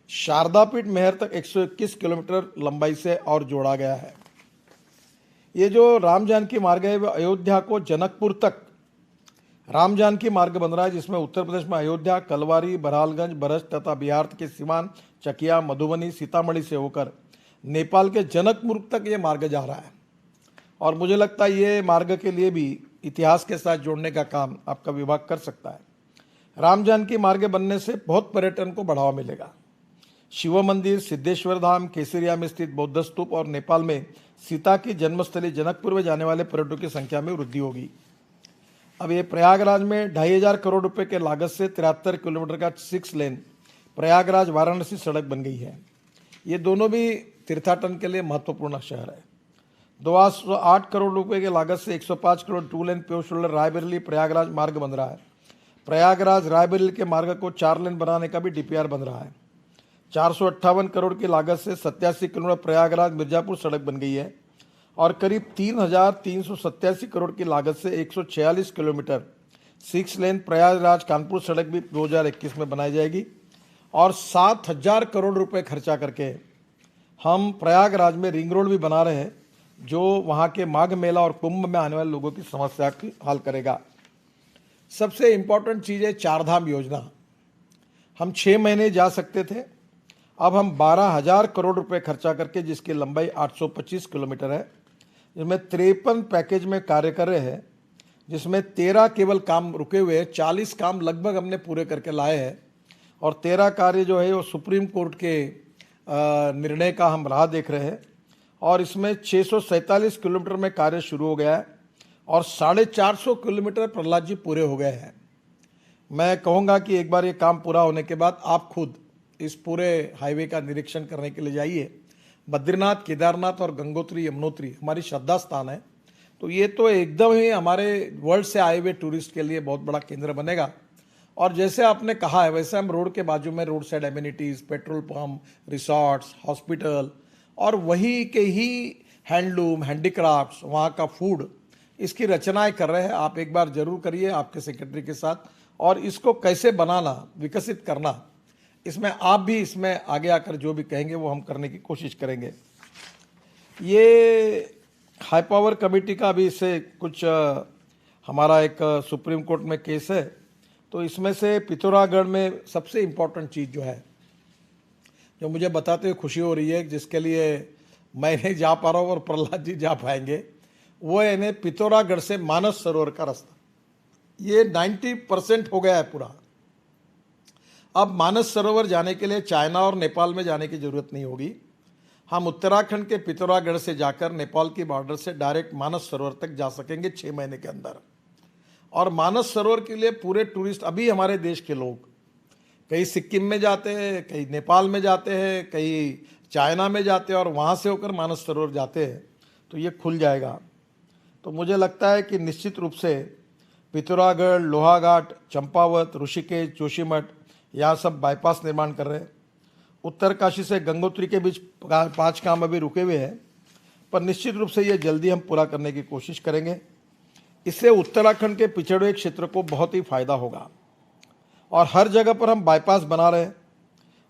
शारदापीठ मेहर तक 121 किलोमीटर लंबाई से और जोड़ा गया है। ये जो राम जानकी मार्ग है वह अयोध्या को जनकपुर तक राम जानकी मार्ग बन रहा है, जिसमें उत्तर प्रदेश में अयोध्या, कलवारी, बरहालगंज, बरस्ट तथा बिहार के सीमांत चकिया, मधुबनी, सीतामढ़ी से होकर नेपाल के जनकपुर तक ये मार्ग जा रहा है और मुझे लगता है ये मार्ग के लिए भी इतिहास के साथ जोड़ने का काम आपका विभाग कर सकता है। राम जानकी मार्ग बनने से बहुत पर्यटन को बढ़ावा मिलेगा। शिव मंदिर, सिद्धेश्वर धाम, केसरिया में स्थित बौद्ध स्तूप और नेपाल में सीता की जन्मस्थली जनकपुर में जाने वाले पर्यटकों की संख्या में वृद्धि होगी। अब ये प्रयागराज में 2,500 करोड़ रुपए के लागत से 73 किलोमीटर का 6 लेन प्रयागराज वाराणसी सड़क बन गई है। ये दोनों भी तीर्थाटन के लिए महत्वपूर्ण शहर है। 208 करोड़ रुपए की लागत से 105 करोड़ 2 लेन प्योर शोल्डर रायबरेली प्रयागराज मार्ग बन रहा है। प्रयागराज रायबरेली के मार्ग को 4 लेन बनाने का भी डीपीआर बन रहा है। 458 करोड़ की लागत से 87 किलोमीटर प्रयागराज मिर्जापुर सड़क बन गई है और करीब 3,387 करोड़ की लागत से 146 किलोमीटर 6 लेन प्रयागराज कानपुर सड़क भी 2021 में बनाई जाएगी और 7,000 करोड़ रुपए खर्चा करके हम प्रयागराज में रिंग रोड भी बना रहे हैं, जो वहाँ के माघ मेला और कुंभ में आने वाले लोगों की समस्या की हल करेगा। सबसे इम्पोर्टेंट चीज़ है 4 धाम योजना। हम 6 महीने जा सकते थे, अब हम 12,000 करोड़ रुपए खर्चा करके, जिसकी लंबाई 825 किलोमीटर है, जिसमें 53 पैकेज में कार्य कर रहे हैं, जिसमें 13 केवल काम रुके हुए हैं, 40 काम लगभग हमने पूरे करके लाए हैं और 13 कार्य जो है वो सुप्रीम कोर्ट के निर्णय का हम राह देख रहे हैं और इसमें 647 किलोमीटर में कार्य शुरू हो गया है और 450 किलोमीटर प्रहलाद जी पूरे हो गए हैं। मैं कहूँगा कि एक बार ये काम पूरा होने के बाद आप खुद इस पूरे हाईवे का निरीक्षण करने के लिए जाइए। बद्रीनाथ, केदारनाथ और गंगोत्री, यमुनोत्री हमारी श्रद्धा स्थान है, तो ये तो एकदम ही हमारे वर्ल्ड से आए हुए टूरिस्ट के लिए बहुत बड़ा केंद्र बनेगा। और जैसे आपने कहा है वैसे हम रोड के बाजू में road side amenities, petrol pump, resorts, hospital और वही के ही हैंडलूम, हैंडीक्राफ्ट्स, वहाँ का फूड, इसकी रचनाएं कर रहे हैं। आप एक बार जरूर करिए आपके सेक्रेटरी के साथ और इसको कैसे बनाना, विकसित करना, इसमें आप भी इसमें आगे आकर जो भी कहेंगे वो हम करने की कोशिश करेंगे। ये हाई पावर कमेटी का भी इससे कुछ हमारा एक सुप्रीम कोर्ट में केस है, तो इसमें से पिथौरागढ़ में सबसे इम्पोर्टेंट चीज़ जो है, जो मुझे बताते हुए खुशी हो रही है, जिसके लिए मैं नहीं जा पा रहा हूँ और प्रहलाद जी जा पाएंगे, वो है इन्हें पिथौरागढ़ से मानस सरोवर का रास्ता। ये 90% हो गया है पूरा। अब मानस सरोवर जाने के लिए चाइना और नेपाल में जाने की जरूरत नहीं होगी। हम उत्तराखंड के पिथौरागढ़ से जाकर नेपाल की बॉर्डर से डायरेक्ट मानस सरोवर तक जा सकेंगे 6 महीने के अंदर। और मानस सरोवर के लिए पूरे टूरिस्ट, अभी हमारे देश के लोग कहीं सिक्किम में जाते हैं, कहीं नेपाल में जाते हैं, कहीं चाइना में जाते हैं और वहाँ से होकर मानस सरोवर जाते हैं, तो ये खुल जाएगा। तो मुझे लगता है कि निश्चित रूप से पिथौरागढ़, लोहाघाट, चंपावत, ऋषिकेश, जोशीमठ, यहाँ सब बाईपास निर्माण कर रहे हैं। उत्तरकाशी से गंगोत्री के बीच 5 काम अभी रुके हुए हैं, पर निश्चित रूप से ये जल्दी हम पूरा करने की कोशिश करेंगे। इससे उत्तराखंड के पिछड़े हुए क्षेत्र को बहुत ही फायदा होगा और हर जगह पर हम बाईपास बना रहे हैं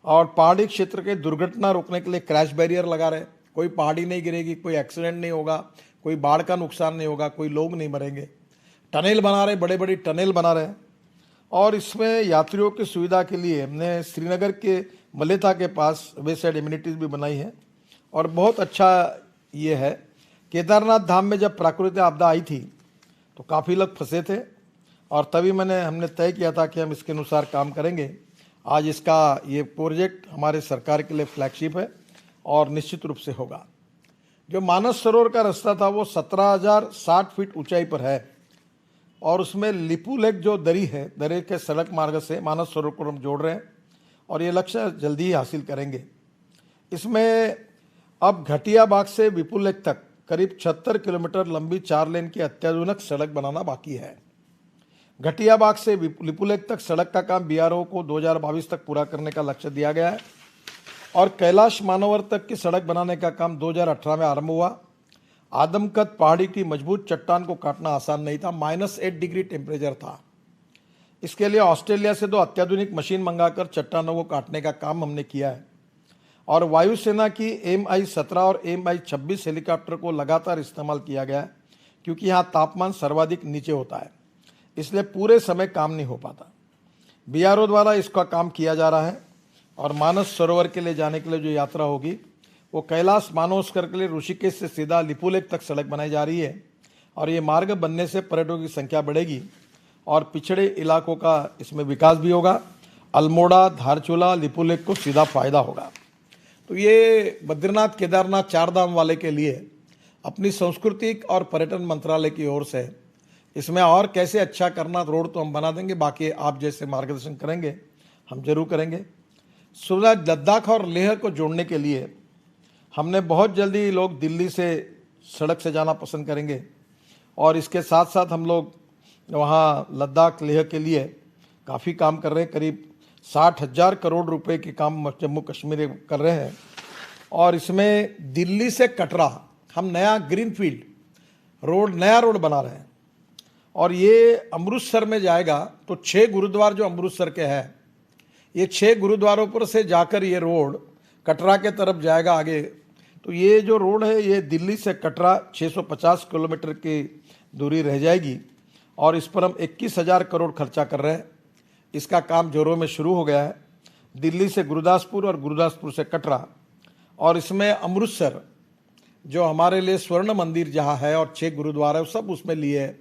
और पहाड़ी क्षेत्र के दुर्घटना रोकने के लिए क्रैश बैरियर लगा रहे हैं। कोई पहाड़ी नहीं गिरेगी, कोई एक्सीडेंट नहीं होगा, कोई बाढ़ का नुकसान नहीं होगा, कोई लोग नहीं मरेंगे। टनल बना रहे, बड़े बड़ी टनल बना रहे हैं और इसमें यात्रियों की सुविधा के लिए हमने श्रीनगर के मलेथा के पास वे साइड एमिनिटीज़ भी बनाई है और बहुत अच्छा ये है। केदारनाथ धाम में जब प्राकृतिक आपदा आई थी तो काफ़ी लोग फंसे थे और तभी हमने तय किया था कि हम इसके अनुसार काम करेंगे। आज इसका ये प्रोजेक्ट हमारे सरकार के लिए फ्लैगशिप है और निश्चित रूप से होगा। जो मानस सरोवर का रास्ता था वो 17,060 फीट ऊंचाई पर है। और उसमें लिपू लेक जो दरी है, दरे के सड़क मार्ग से मानस सरोवर को हम जोड़ रहे हैं और ये लक्ष्य जल्दी ही हासिल करेंगे। इसमें अब घटियाबाग से विपुल लेक तक करीब 76 किलोमीटर लंबी 4 लेन की अत्याधुनिक सड़क बनाना बाकी है। घटियाबाग से लिपू लेक तक सड़क का काम बीआरओ को 2022 तक पूरा करने का लक्ष्य दिया गया है और कैलाश मानोवर तक की सड़क बनाने का काम 2018 में आरंभ हुआ। आदमकद पहाड़ी की मजबूत चट्टान को काटना आसान नहीं था, -8 डिग्री टेम्परेचर था। इसके लिए ऑस्ट्रेलिया से 2 अत्याधुनिक मशीन मंगाकर चट्टानों को काटने का काम हमने किया है और वायुसेना की MI-17 और MI-26 हेलीकॉप्टर को लगातार इस्तेमाल किया गया है क्योंकि यहाँ तापमान सर्वाधिक नीचे होता है, इसलिए पूरे समय काम नहीं हो पाता। बीआरओ द्वारा इसका काम किया जा रहा है और मानस सरोवर के लिए जाने के लिए जो यात्रा होगी वो कैलाश मानसरोवर के लिए ऋषिकेश से सीधा लिपू लेक तक सड़क बनाई जा रही है और ये मार्ग बनने से पर्यटकों की संख्या बढ़ेगी और पिछड़े इलाकों का इसमें विकास भी होगा। अल्मोड़ा, धारचूला, लिपू लेक को सीधा फायदा होगा। तो ये बद्रीनाथ केदारनाथ 4 धाम वाले के लिए अपनी सांस्कृतिक और पर्यटन मंत्रालय की ओर से इसमें और कैसे अच्छा करना, रोड तो हम बना देंगे, बाकी आप जैसे मार्गदर्शन करेंगे हम जरूर करेंगे। सूरज, लद्दाख और लेह को जोड़ने के लिए हमने बहुत जल्दी लोग दिल्ली से सड़क से जाना पसंद करेंगे और इसके साथ साथ हम लोग वहाँ लद्दाख लेह के लिए काफ़ी काम कर रहे हैं। करीब 60,000 करोड़ रुपए के काम जम्मू कश्मीर कर रहे हैं और इसमें दिल्ली से कटरा हम नया ग्रीनफील्ड रोड, नया रोड बना रहे हैं और ये अमृतसर में जाएगा। तो 6 गुरुद्वार जो अमृतसर के हैं, ये 6 गुरुद्वारों पर से जाकर ये रोड कटरा के तरफ जाएगा आगे। तो ये जो रोड है ये दिल्ली से कटरा 650 किलोमीटर की दूरी रह जाएगी और इस पर हम 21,000 करोड़ खर्चा कर रहे हैं। इसका काम जोरों में शुरू हो गया है, दिल्ली से गुरुदासपुर और गुरुदासपुर से कटरा। और इसमें अमृतसर जो हमारे लिए स्वर्ण मंदिर जहाँ है और 6 गुरुद्वारा है सब उसमें लिए है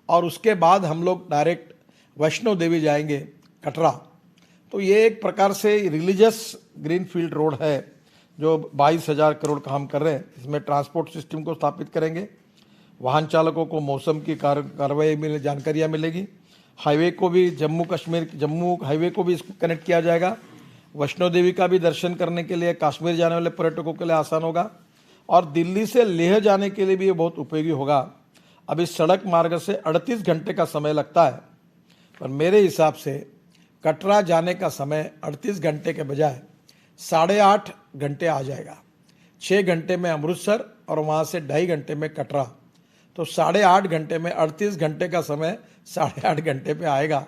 और उसके बाद हम लोग डायरेक्ट वैष्णो देवी जाएंगे कटरा। तो ये एक प्रकार से रिलीजियस ग्रीनफील्ड रोड है जो 22,000 करोड़ का हम कर रहे हैं। इसमें ट्रांसपोर्ट सिस्टम को स्थापित करेंगे, वाहन चालकों को मौसम की कार्रवाई में जानकारियाँ मिलेगी, हाईवे को भी जम्मू हाईवे को भी इसको कनेक्ट किया जाएगा, वैष्णो देवी का भी दर्शन करने के लिए काश्मीर जाने वाले पर्यटकों के लिए आसान होगा और दिल्ली से लेह जाने के लिए भी ये बहुत उपयोगी होगा। अब इस सड़क मार्ग से 38 घंटे का समय लगता है, पर मेरे हिसाब से कटरा जाने का समय 38 घंटे के बजाय 8.5 घंटे आ जाएगा। 6 घंटे में अमृतसर और वहाँ से 2.5 घंटे में कटरा, तो 8.5 घंटे में 38 घंटे का समय 8.5 घंटे पे आएगा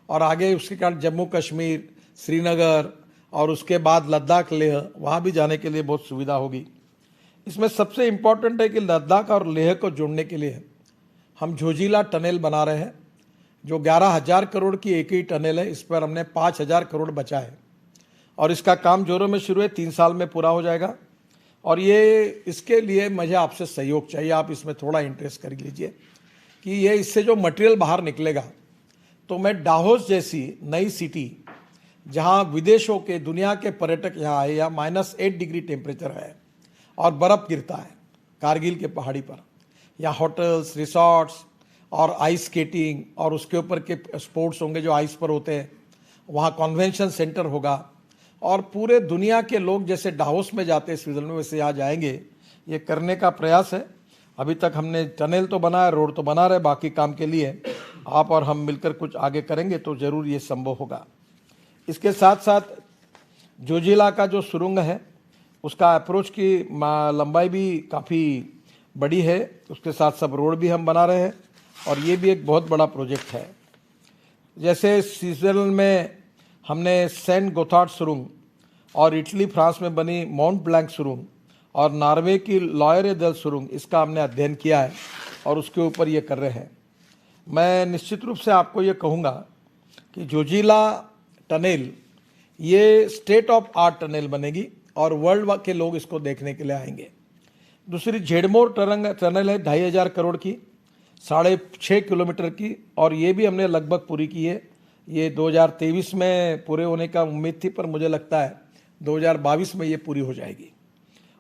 और आगे उसके कारण जम्मू कश्मीर, श्रीनगर और उसके बाद लद्दाख, लेह वहाँ भी जाने के लिए बहुत सुविधा होगी। इसमें सबसे इम्पोर्टेंट है कि लद्दाख और लेह को जोड़ने के लिए हम झोजिला टनल बना रहे हैं जो 11,000 करोड़ की एक ही टनल है। इस पर हमने 5,000 करोड़ बचा है और इसका काम जोरों में शुरू है, 3 साल में पूरा हो जाएगा। और ये इसके लिए मुझे आपसे सहयोग चाहिए, आप इसमें थोड़ा इंटरेस्ट कर लीजिए कि ये इससे जो मटेरियल बाहर निकलेगा तो मैं डाहोस जैसी नई सिटी जहाँ विदेशों के, दुनिया के पर्यटक यहाँ आए, या -8 डिग्री टेम्परेचर है और बर्फ़ गिरता है कारगिल के पहाड़ी पर, यहाँ होटल्स, रिसॉर्ट्स और आइस स्केटिंग और उसके ऊपर के स्पोर्ट्स होंगे जो आइस पर होते हैं, वहाँ कन्वेंशन सेंटर होगा और पूरे दुनिया के लोग जैसे डाहोस में जाते हैं स्विट्जरलैंड में, वैसे यहाँ जाएंगे। ये करने का प्रयास है। अभी तक हमने टनल तो बनाया, रोड तो बना रहे, बाकी काम के लिए आप और हम मिलकर कुछ आगे करेंगे तो ज़रूर ये संभव होगा। इसके साथ साथ जोजिला का जो सुरंग है उसका अप्रोच की लंबाई भी काफ़ी बड़ी है, उसके साथ साथ रोड भी हम बना रहे हैं और ये भी एक बहुत बड़ा प्रोजेक्ट है। जैसे स्विट्जरलैंड में हमने सेंट गोथार्ड सुरंग और इटली फ्रांस में बनी माउंट ब्लैंक सुरंग और नॉर्वे की लॉयरे दल सुरंग, इसका हमने अध्ययन किया है और उसके ऊपर ये कर रहे हैं। मैं निश्चित रूप से आपको ये कहूँगा कि जोजिला टनल ये स्टेट ऑफ आर्ट टनल बनेगी और वर्ल्ड के लोग इसको देखने के लिए आएंगे। दूसरी झेड़मोर टनल है 2,500 करोड़ की, 6.5 किलोमीटर की और ये भी हमने लगभग पूरी की है। ये 2023 में पूरे होने का उम्मीद थी, पर मुझे लगता है 2022 में ये पूरी हो जाएगी।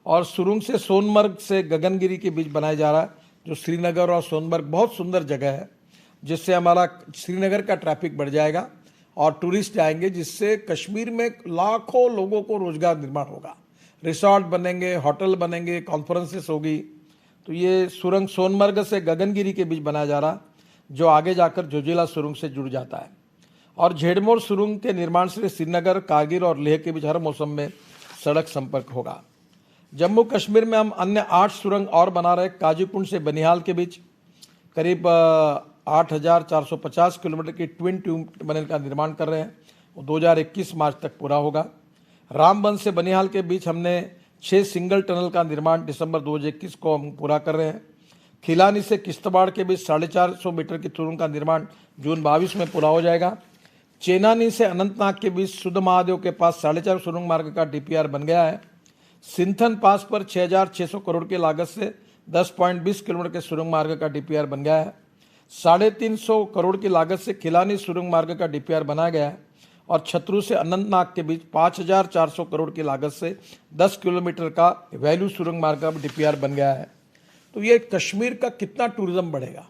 और सुरंग से सोनमर्ग से गगनगिरी के बीच बनाया जा रहा है, जो श्रीनगर और सोनमर्ग बहुत सुंदर जगह है, जिससे हमारा श्रीनगर का ट्रैफिक बढ़ जाएगा और टूरिस्ट आएंगे, जिससे कश्मीर में लाखों लोगों को रोजगार निर्माण होगा। रिसोर्ट बनेंगे, होटल बनेंगे, कॉन्फ्रेंसेस होगी। तो ये सुरंग सोनमर्ग से गगनगिरी के बीच बनाया जा रहा, जो आगे जाकर जोजिला सुरंग से जुड़ जाता है। और झेड़मोर सुरंग के निर्माण से श्रीनगर, कारगिल और लेह के बीच हर मौसम में सड़क संपर्क होगा। जम्मू कश्मीर में हम अन्य 8 सुरंग और बना रहे। काजीकुंड से बनिहाल के बीच करीब 8,450 किलोमीटर की ट्विन ट्यूब टनल का निर्माण कर रहे हैं। वो 2021 मार्च तक पूरा होगा। रामबन से बनिहाल के बीच हमने 6 सिंगल टनल का निर्माण दिसंबर 2021 को हम पूरा कर रहे हैं। खिलानी से किश्तवाड़ के बीच 450 मीटर की सुरंग का निर्माण जून 22 में पूरा हो जाएगा। चेनानी से अनंतनाग के बीच सुध महादेव के पास 4.5 सुरंग मार्ग का डीपीआर बन गया है। सिंथन पास पर 6,600 करोड़ की लागत से 10.20 किलोमीटर के सुरंग मार्ग का डीपीआर बन गया है। 350 करोड़ की लागत से खिलानी सुरंग मार्ग का डीपीआर बनाया गया है। और छतरू से अनंतनाग के बीच 5,400 करोड़ की लागत से 10 किलोमीटर का वैल्यू सुरंग मार्ग का डीपीआर बन गया है। तो ये कश्मीर का कितना टूरिज्म बढ़ेगा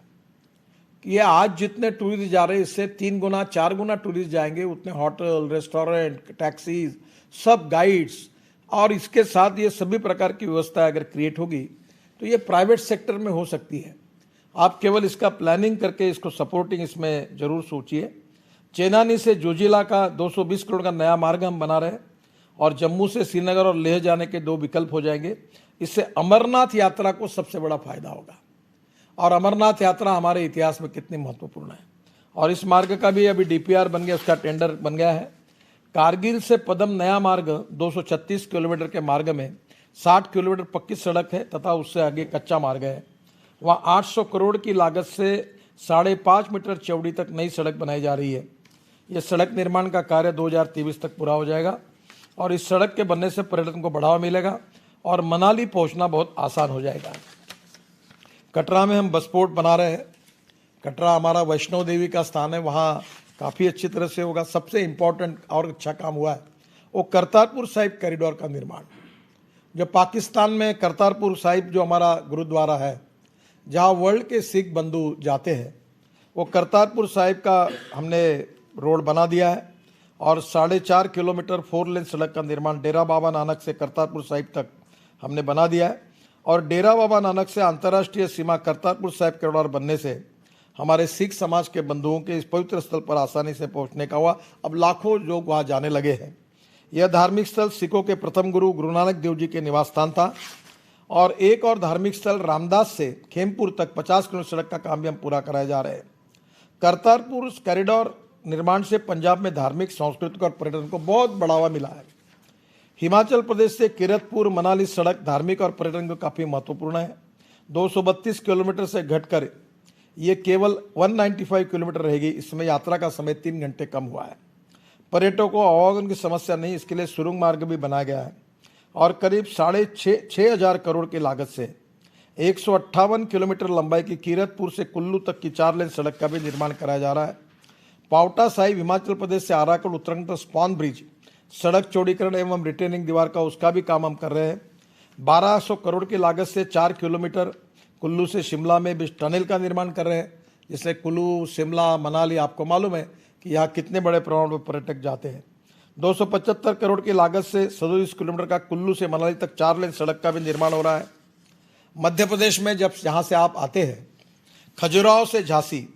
कि ये आज जितने टूरिस्ट जा रहे हैं, इससे 3 गुना 4 गुना टूरिस्ट जाएंगे। उतने होटल, रेस्टोरेंट, टैक्सीज, सब गाइड्स, और इसके साथ ये सभी प्रकार की व्यवस्था अगर क्रिएट होगी तो ये प्राइवेट सेक्टर में हो सकती है। आप केवल इसका प्लानिंग करके इसको सपोर्टिंग इसमें जरूर सोचिए। चेनानी से जोजिला का 220 करोड़ का नया मार्ग हम बना रहे हैं और जम्मू से श्रीनगर और लेह जाने के 2 विकल्प हो जाएंगे। इससे अमरनाथ यात्रा को सबसे बड़ा फायदा होगा। और अमरनाथ यात्रा हमारे इतिहास में कितनी महत्वपूर्ण है। और इस मार्ग का भी अभी डीपीआर बन गया, उसका टेंडर बन गया है। कारगिल से पदम नया मार्ग 236 किलोमीटर के मार्ग में 60 किलोमीटर पक्की सड़क है तथा उससे आगे कच्चा मार्ग है। वहाँ 800 करोड़ की लागत से 5.5 मीटर चौड़ी तक नई सड़क बनाई जा रही है। यह सड़क निर्माण का कार्य 2023 तक पूरा हो जाएगा और इस सड़क के बनने से पर्यटन को बढ़ावा मिलेगा और मनाली पहुंचना बहुत आसान हो जाएगा। कटरा में हम बस पोर्ट बना रहे हैं। कटरा हमारा वैष्णो देवी का स्थान है, वहाँ काफ़ी अच्छी तरह से होगा। सबसे इम्पोर्टेंट और अच्छा काम हुआ है वो करतारपुर साहिब कॉरिडोर का निर्माण। जो पाकिस्तान में करतारपुर साहिब जो हमारा गुरुद्वारा है, जहाँ वर्ल्ड के सिख बंधु जाते हैं, वो करतारपुर साहिब का हमने रोड बना दिया है और 4.5 किलोमीटर 4 लेन सड़क का निर्माण डेरा बाबा नानक से करतारपुर साहिब तक हमने बना दिया है। और डेरा बाबा नानक से अंतर्राष्ट्रीय सीमा करतारपुर साहिब कॉरिडोर बनने से हमारे सिख समाज के बंधुओं के इस पवित्र स्थल पर आसानी से पहुंचने का हुआ। अब लाखों लोग वहां जाने लगे हैं। यह धार्मिक स्थल सिखों के प्रथम गुरु गुरु नानक देव जी के निवास स्थान था। और एक और धार्मिक स्थल रामदास से खेमपुर तक 50 किलोमीटर सड़क का काम भी हम पूरा कराए जा रहे हैं। करतारपुर कॉरिडोर निर्माण से पंजाब में धार्मिक, सांस्कृतिक और पर्यटन को बहुत बढ़ावा मिला है। हिमाचल प्रदेश से किरतपुर मनाली सड़क धार्मिक और पर्यटन को काफ़ी महत्वपूर्ण है। 232 किलोमीटर से घटकर ये केवल 195 किलोमीटर रहेगी। इसमें यात्रा का समय 3 घंटे कम हुआ है। पर्यटकों को आवागमन की समस्या नहीं, इसके लिए सुरंग मार्ग भी बनाया गया है। और करीब 6,500 करोड़ की लागत से 158 किलोमीटर लंबाई की किरतपुर से कुल्लू तक की 4 लेन सड़क का भी निर्माण कराया जा रहा है। पावटा साहिब हिमाचल प्रदेश से आराकड़ उत्तराखंड तक स्पॉन ब्रिज सड़क चौड़ीकरण एवं रिटेनिंग दीवार का उसका भी काम हम कर रहे हैं। 1200 करोड़ की लागत से 4 किलोमीटर कुल्लू से शिमला में भी टनल का निर्माण कर रहे हैं, जिससे कुल्लू, शिमला, मनाली, आपको मालूम है कि यहाँ कितने बड़े प्रमाण में पर्यटक जाते हैं। 275 करोड़ की लागत से 27 किलोमीटर का कुल्लू से मनाली तक 4 लेन सड़क का भी निर्माण हो रहा है। मध्य प्रदेश में जब यहाँ से आप आते हैं, खजुराहो से झांसी,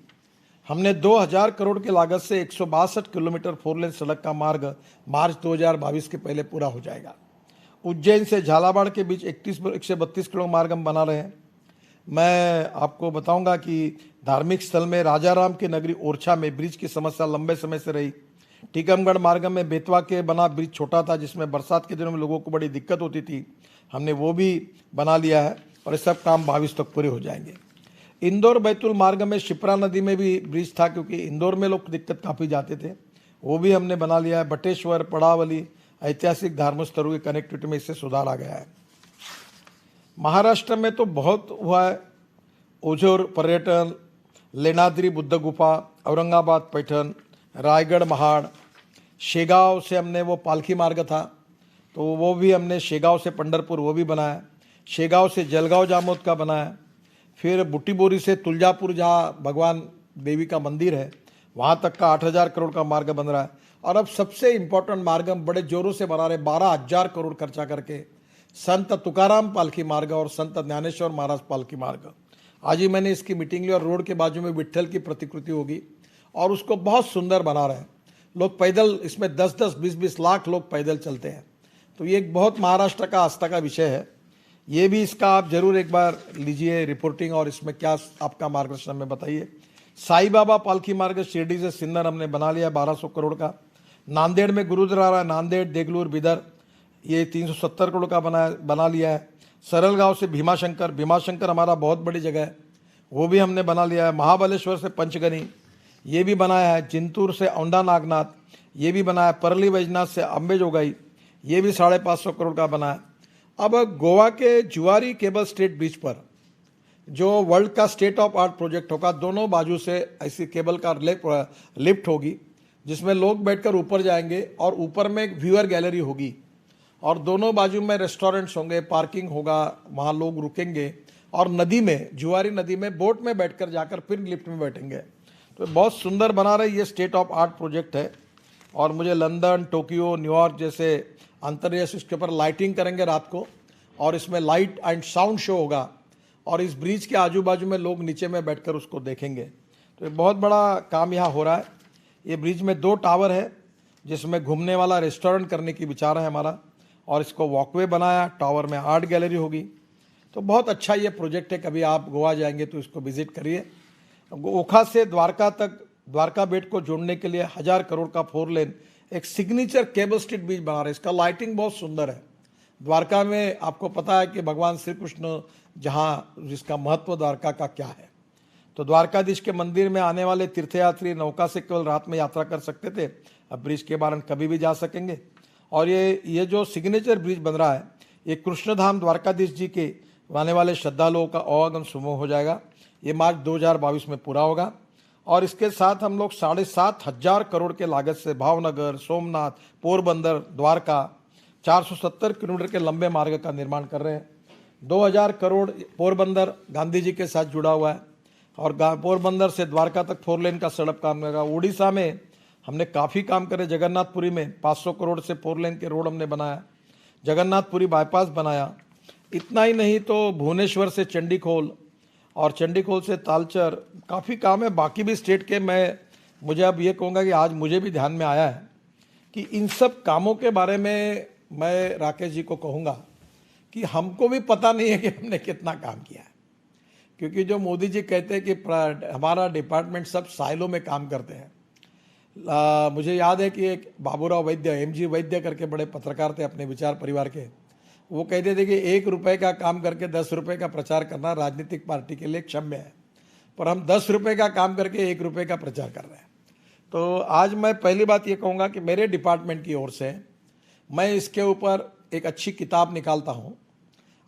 हमने 2000 करोड़ की लागत से 162 किलोमीटर 4 लेन सड़क का मार्ग मार्च 2022 के पहले पूरा हो जाएगा। उज्जैन से झालावाड़ के बीच 132 किलोमीटर मार्ग हम बना रहे हैं। मैं आपको बताऊंगा कि धार्मिक स्थल में राजाराम की नगरी ओरछा में ब्रिज की समस्या लंबे समय से रही। टीकमगढ़ मार्ग में बेतवा के बना ब्रिज छोटा था, जिसमें बरसात के दिनों में लोगों को बड़ी दिक्कत होती थी। हमने वो भी बना लिया है और ये सब काम 22 तक पूरे हो जाएंगे। इंदौर बैतूल मार्ग में शिप्रा नदी में भी ब्रिज था, क्योंकि इंदौर में लोग दिक्कत काफ़ी जाते थे, वो भी हमने बना लिया है। बटेश्वर, पड़ावली ऐतिहासिक धार्मिक स्थलों की कनेक्टिविटी में इससे सुधार आ गया है। महाराष्ट्र में तो बहुत हुआ है। ओझोर पर्यटन, लेनाद्री बुद्ध गुफा, औरंगाबाद पैठन, रायगढ़ महाड़, शेगांव से हमने वो पालखी मार्ग था तो वो भी हमने शेगांव से पंढरपुर वो भी बनाया। शेगांव से जलगांव जामोद का बनाया। फिर बुटीबोरी से तुलजापुर, जहाँ भगवान देवी का मंदिर है, वहाँ तक का 8,000 करोड़ का मार्ग बन रहा है। और अब सबसे इम्पोर्टेंट मार्ग हम बड़े जोरों से बना रहे, 12,000 करोड़ खर्चा करके, संत तुकाराम पालकी मार्ग और संत ज्ञानेश्वर महाराज पालकी मार्ग। आज ही मैंने इसकी मीटिंग ली और रोड के बाजू में विट्ठल की प्रतिकृति होगी और उसको बहुत सुंदर बना रहे हैं। लोग पैदल, इसमें 10-10, 20-20 लाख लोग पैदल चलते हैं। तो ये एक बहुत महाराष्ट्र का आस्था का विषय है। ये भी इसका आप जरूर एक बार लीजिए रिपोर्टिंग और इसमें क्या आपका मार्गदर्शन हमें बताइए। साईं बाबा पालकी मार्ग शिरडी से सिन्नर हमने बना लिया 1200 करोड़ का। नांदेड़ में गुरुद्वारा नांदेड़ देगलूर बिदर, ये 370 करोड़ का बना लिया है। सरलगांव से भीमाशंकर हमारा बहुत बड़ी जगह है, वो भी हमने बना लिया है। महाबलेश्वर से पंचगनी, ये भी बनाया है। जिंतूर से औंधा नागनाथ, ये भी बनाया है। परली वैजनाथ से अम्बेजोगाई, ये भी 550 करोड़ का बना है। अब गोवा के जुआरी केबल स्टेट ब्रिज पर जो वर्ल्ड का स्टेट ऑफ आर्ट प्रोजेक्ट होगा, दोनों बाजू से ऐसी केबल का लिफ्ट होगी जिसमें लोग बैठकर ऊपर जाएंगे और ऊपर में एक व्यूअर गैलरी होगी और दोनों बाजू में रेस्टोरेंट्स होंगे, पार्किंग होगा, वहाँ लोग रुकेंगे और नदी में, जुआरी नदी में बोट में बैठकर जाकर फिर लिफ्ट में बैठेंगे। तो बहुत सुंदर बना रहे, ये स्टेट ऑफ आर्ट प्रोजेक्ट है। और मुझे लंदन, टोक्यो, न्यूयॉर्क जैसे अंतर्राष्ट्रीय इसके ऊपर लाइटिंग करेंगे रात को और इसमें लाइट एंड साउंड शो होगा और इस ब्रिज के आजू बाजू में लोग नीचे में बैठकर उसको देखेंगे। तो ये बहुत बड़ा काम यहाँ हो रहा है। ये ब्रिज में 2 टावर है जिसमें घूमने वाला रेस्टोरेंट करने की विचार है हमारा और इसको वॉकवे बनाया। टावर में आर्ट गैलरी होगी। तो बहुत अच्छा ये प्रोजेक्ट है। कभी आप गोवा जाएंगे तो इसको विजिट करिए। ओखा से द्वारका तक, द्वारका बेट को जोड़ने के लिए 1000 करोड़ का 4 लेन एक सिग्नेचर केबल स्ट्रीट ब्रिज बना रहे हैं। इसका लाइटिंग बहुत सुंदर है। द्वारका में आपको पता है कि भगवान श्री कृष्ण जहाँ, जिसका महत्व द्वारका का क्या है। तो द्वारकाधीश के मंदिर में आने वाले तीर्थयात्री नौका से केवल रात में यात्रा कर सकते थे, अब ब्रिज के कारण कभी भी जा सकेंगे। और ये जो सिग्नेचर ब्रिज बन रहा है, ये कृष्णधाम द्वारकाधीश जी के आने वाले श्रद्धालुओं का आवागमन सुगम हो जाएगा। ये मार्च 2022 में पूरा होगा और इसके साथ हम लोग 7,500 करोड़ के लागत से भावनगर, सोमनाथ, पोरबंदर, द्वारका 470 किलोमीटर के लंबे मार्ग का निर्माण कर रहे हैं। 2000 करोड़ पोरबंदर गांधी जी के साथ जुड़ा हुआ है और पोरबंदर से द्वारका तक 4 लेन का सड़क काम करेगा। उड़ीसा में हमने काफ़ी काम करे। जगन्नाथपुरी में 500 करोड़ से 4 लेन के रोड हमने बनाया। जगन्नाथपुरी बाईपास बनाया। इतना ही नहीं तो भुवनेश्वर से चंडीखोल और चंडीखोल से तालचर, काफ़ी काम है बाकी भी स्टेट के। मुझे अब ये कहूँगा कि आज मुझे भी ध्यान में आया है कि इन सब कामों के बारे में मैं राकेश जी को कहूँगा कि हमको भी पता नहीं है कि हमने कितना काम किया है। क्योंकि जो मोदी जी कहते हैं कि हमारा डिपार्टमेंट सब साइलों में काम करते हैं। मुझे याद है कि एक बाबूराव वैद्य, MG वैद्य करके बड़े पत्रकार थे अपने विचार परिवार के, वो कहते थे कि 1 रुपये का काम करके 10 रुपये का प्रचार करना राजनीतिक पार्टी के लिए क्षम्य है, पर हम 10 रुपये का काम करके 1 रुपये का प्रचार कर रहे हैं। तो आज मैं पहली बात ये कहूँगा कि मेरे डिपार्टमेंट की ओर से मैं इसके ऊपर एक अच्छी किताब निकालता हूँ।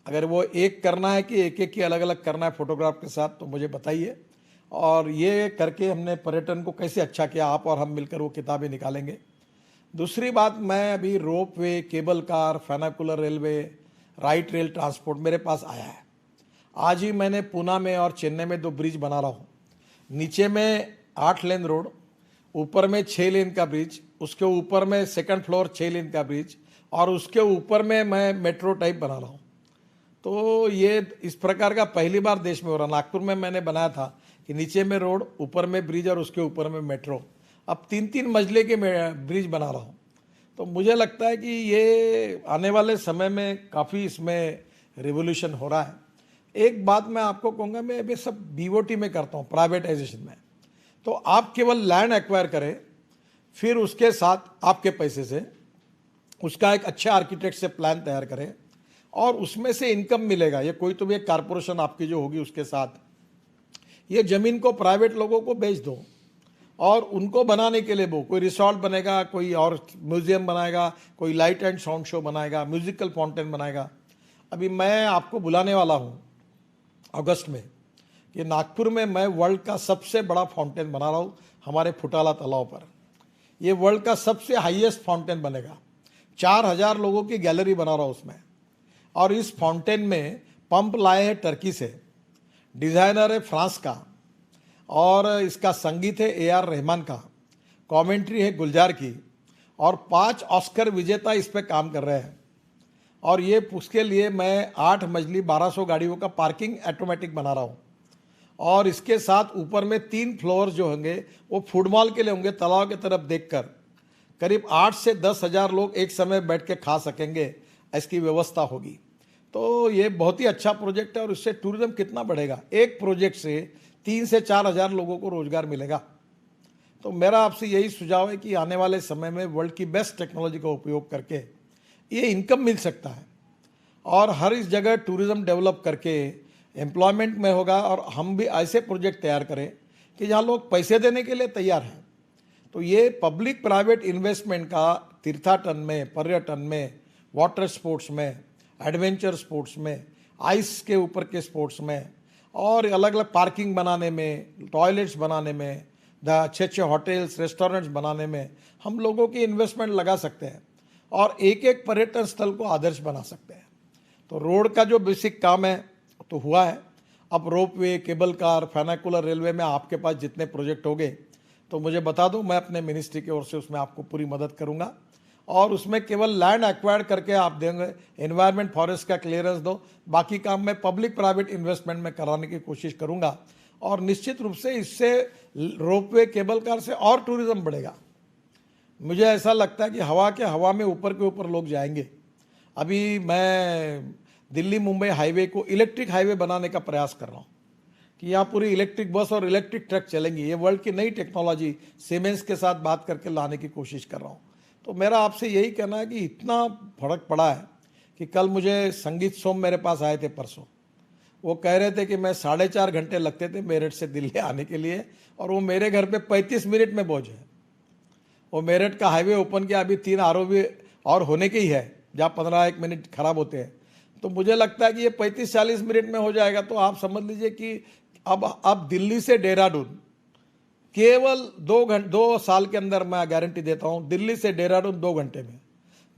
अगर वो एक करना है कि एक की अलग अलग करना है फोटोग्राफ के साथ, तो मुझे बताइए। और ये करके हमने पर्यटन को कैसे अच्छा किया, आप और हम मिलकर वो किताबें निकालेंगे। दूसरी बात, मैं अभी ropeway, cable car, funicular railway, light rail transport मेरे पास आया है। आज ही मैंने पूना में और चेन्नई में 2 ब्रिज बना रहा हूँ। नीचे में 8 लेन रोड, ऊपर में 6 लेन का ब्रिज, उसके ऊपर में 2nd फ्लोर 6 लेन का ब्रिज और उसके ऊपर में मैं मेट्रो टाइप बना रहा हूँ। तो ये इस प्रकार का पहली बार देश में हो रहा। नागपुर में मैंने बनाया था कि नीचे में रोड, ऊपर में ब्रिज और उसके ऊपर में मेट्रो। अब 3-3 मंजिले के ब्रिज बना रहा हूँ। तो मुझे लगता है कि ये आने वाले समय में काफ़ी इसमें रिवोल्यूशन हो रहा है। एक बात मैं आपको कहूँगा, मैं अभी सब BOT में करता हूँ, प्राइवेटाइजेशन में। तो आप केवल लैंड एक्वायर करें, फिर उसके साथ आपके पैसे से उसका एक अच्छा आर्किटेक्ट से प्लान तैयार करें और उसमें से इनकम मिलेगा। ये कोई तो भी एक कारपोरेशन आपकी जो होगी उसके साथ ये ज़मीन को प्राइवेट लोगों को बेच दो और उनको बनाने के लिए वो कोई रिसोर्ट बनेगा, कोई और म्यूजियम बनाएगा, कोई लाइट एंड साउंड शो बनाएगा, म्यूजिकल फाउंटेन बनाएगा। अभी मैं आपको बुलाने वाला हूँ अगस्त में कि नागपुर में मैं वर्ल्ड का सबसे बड़ा फाउंटेन बना रहा हूँ हमारे फुटाला तालाब पर। ये वर्ल्ड का सबसे हाईएस्ट फाउंटेन बनेगा। 4000 लोगों की गैलरी बना रहा हूँ उसमें। और इस फाउंटेन में पंप लाए हैं टर्की से, डिज़ाइनर है फ्रांस का और इसका संगीत है AR रहमान का, कमेंट्री है गुलजार की, और 5 ऑस्कर विजेता इस पे काम कर रहे हैं। और ये उसके लिए मैं 8 मजली 1200 गाड़ियों का पार्किंग ऑटोमेटिक बना रहा हूँ। और इसके साथ ऊपर में 3 फ्लोर जो होंगे वो फुटबॉल के लिए होंगे, तालाब की तरफ देखकर करीब 8 से 10 हज़ार लोग एक समय बैठ के खा सकेंगे, इसकी व्यवस्था होगी। तो ये बहुत ही अच्छा प्रोजेक्ट है और इससे टूरिज्म कितना बढ़ेगा। एक प्रोजेक्ट से 3 से 4 हज़ार लोगों को रोजगार मिलेगा। तो मेरा आपसे यही सुझाव है कि आने वाले समय में वर्ल्ड की बेस्ट टेक्नोलॉजी का उपयोग करके ये इनकम मिल सकता है और हर इस जगह टूरिज्म डेवलप करके एम्प्लॉयमेंट में होगा। और हम भी ऐसे प्रोजेक्ट तैयार करें कि जहाँ लोग पैसे देने के लिए तैयार हैं। तो ये पब्लिक प्राइवेट इन्वेस्टमेंट का तीर्थाटन में, पर्यटन में, वाटर स्पोर्ट्स में, एडवेंचर स्पोर्ट्स में, आइस के ऊपर के स्पोर्ट्स में, और अलग अलग पार्किंग बनाने में, टॉयलेट्स बनाने में, अच्छे अच्छे होटल्स रेस्टोरेंट्स बनाने में हम लोगों की इन्वेस्टमेंट लगा सकते हैं और एक एक पर्यटन स्थल को आदर्श बना सकते हैं। तो रोड का जो बेसिक काम है तो हुआ है। अब ropeway, cable car, funicular railway में आपके पास जितने प्रोजेक्ट होंगे तो मुझे बता दो, मैं अपने मिनिस्ट्री की ओर से उसमें आपको पूरी मदद करूंगा। और उसमें केवल लैंड एक्वायर्ड करके आप देंगे, एनवायरनमेंट फॉरेस्ट का क्लियरेंस दो, बाकी काम मैं पब्लिक प्राइवेट इन्वेस्टमेंट में कराने की कोशिश करूंगा। और निश्चित रूप से इससे रोपवे, केबल कार से और टूरिज्म बढ़ेगा। मुझे ऐसा लगता है कि हवा में ऊपर के ऊपर लोग जाएंगे। अभी मैं दिल्ली मुंबई हाईवे को इलेक्ट्रिक हाईवे बनाने का प्रयास कर रहा हूँ कि यहाँ पूरी इलेक्ट्रिक बस और इलेक्ट्रिक ट्रक चलेंगी। ये वर्ल्ड की नई टेक्नोलॉजी सीमेंस के साथ बात करके लाने की कोशिश कर रहा हूँ। तो मेरा आपसे यही कहना है कि इतना फर्क पड़ा है कि कल मुझे संगीत सोम मेरे पास आए थे परसों। वो कह रहे थे कि मैं 4.5 घंटे लगते थे मेरठ से दिल्ली आने के लिए और वो मेरे घर पे 35 मिनट में पहुंचे। वो मेरठ का हाईवे ओपन किया, अभी 3 ROV और होने के ही है जहाँ 15-1 मिनट खराब होते हैं। तो मुझे लगता है कि ये 35-40 मिनट में हो जाएगा। तो आप समझ लीजिए कि अब दिल्ली से देहरादून केवल 2 साल के अंदर, मैं गारंटी देता हूँ, दिल्ली से देहरादून 2 घंटे में,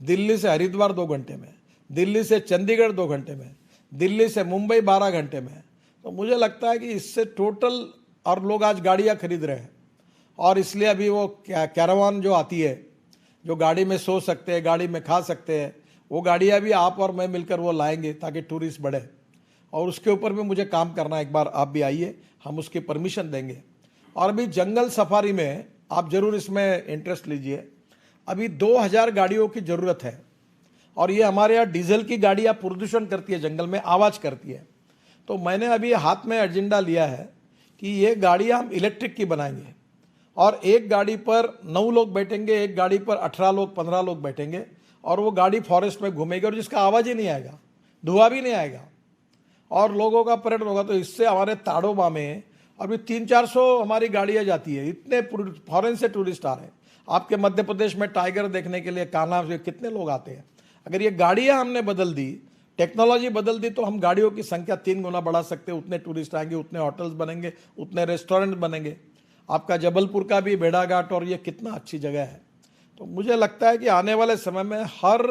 दिल्ली से हरिद्वार 2 घंटे में, दिल्ली से चंडीगढ़ 2 घंटे में, दिल्ली से मुंबई 12 घंटे में। तो मुझे लगता है कि इससे टोटल, और लोग आज गाड़ियाँ खरीद रहे हैं और इसलिए अभी वो कैरावान जो आती है, जो गाड़ी में सो सकते हैं, गाड़ी में खा सकते हैं, वो गाड़ियाँ भी आप और मैं मिलकर वो लाएंगे ताकि टूरिस्ट बढ़े। और उसके ऊपर भी मुझे काम करना है। एक बार आप भी आइए, हम उसकी परमिशन देंगे। और अभी जंगल सफारी में आप जरूर इसमें इंटरेस्ट लीजिए। अभी 2000 गाड़ियों की ज़रूरत है और ये हमारे यहाँ डीजल की गाड़ियाँ प्रदूषण करती है, जंगल में आवाज़ करती है। तो मैंने अभी हाथ में एजेंडा लिया है कि ये गाड़ियाँ हम इलेक्ट्रिक की बनाएंगे और एक गाड़ी पर 9 लोग बैठेंगे, एक गाड़ी पर 18 लोग, 15 लोग बैठेंगे और वो गाड़ी फॉरेस्ट में घूमेगी और जिसका आवाज़ ही नहीं आएगा, धुआं भी नहीं आएगा और लोगों का पर्यटन होगा। तो इससे हमारे ताड़ोबा में अभी 300-400 हमारी गाड़ियाँ जाती है, इतने फॉरेन से टूरिस्ट आ रहे हैं। आपके मध्य प्रदेश में टाइगर देखने के लिए कान्हा से कितने लोग आते हैं। अगर ये गाड़ियाँ हमने बदल दी, टेक्नोलॉजी बदल दी, तो हम गाड़ियों की संख्या 3 गुना बढ़ा सकते हैं। उतने टूरिस्ट आएंगे, उतने होटल्स बनेंगे, उतने रेस्टोरेंट बनेंगे। आपका जबलपुर का भी भेड़ाघाट, और ये कितना अच्छी जगह है। तो मुझे लगता है कि आने वाले समय में हर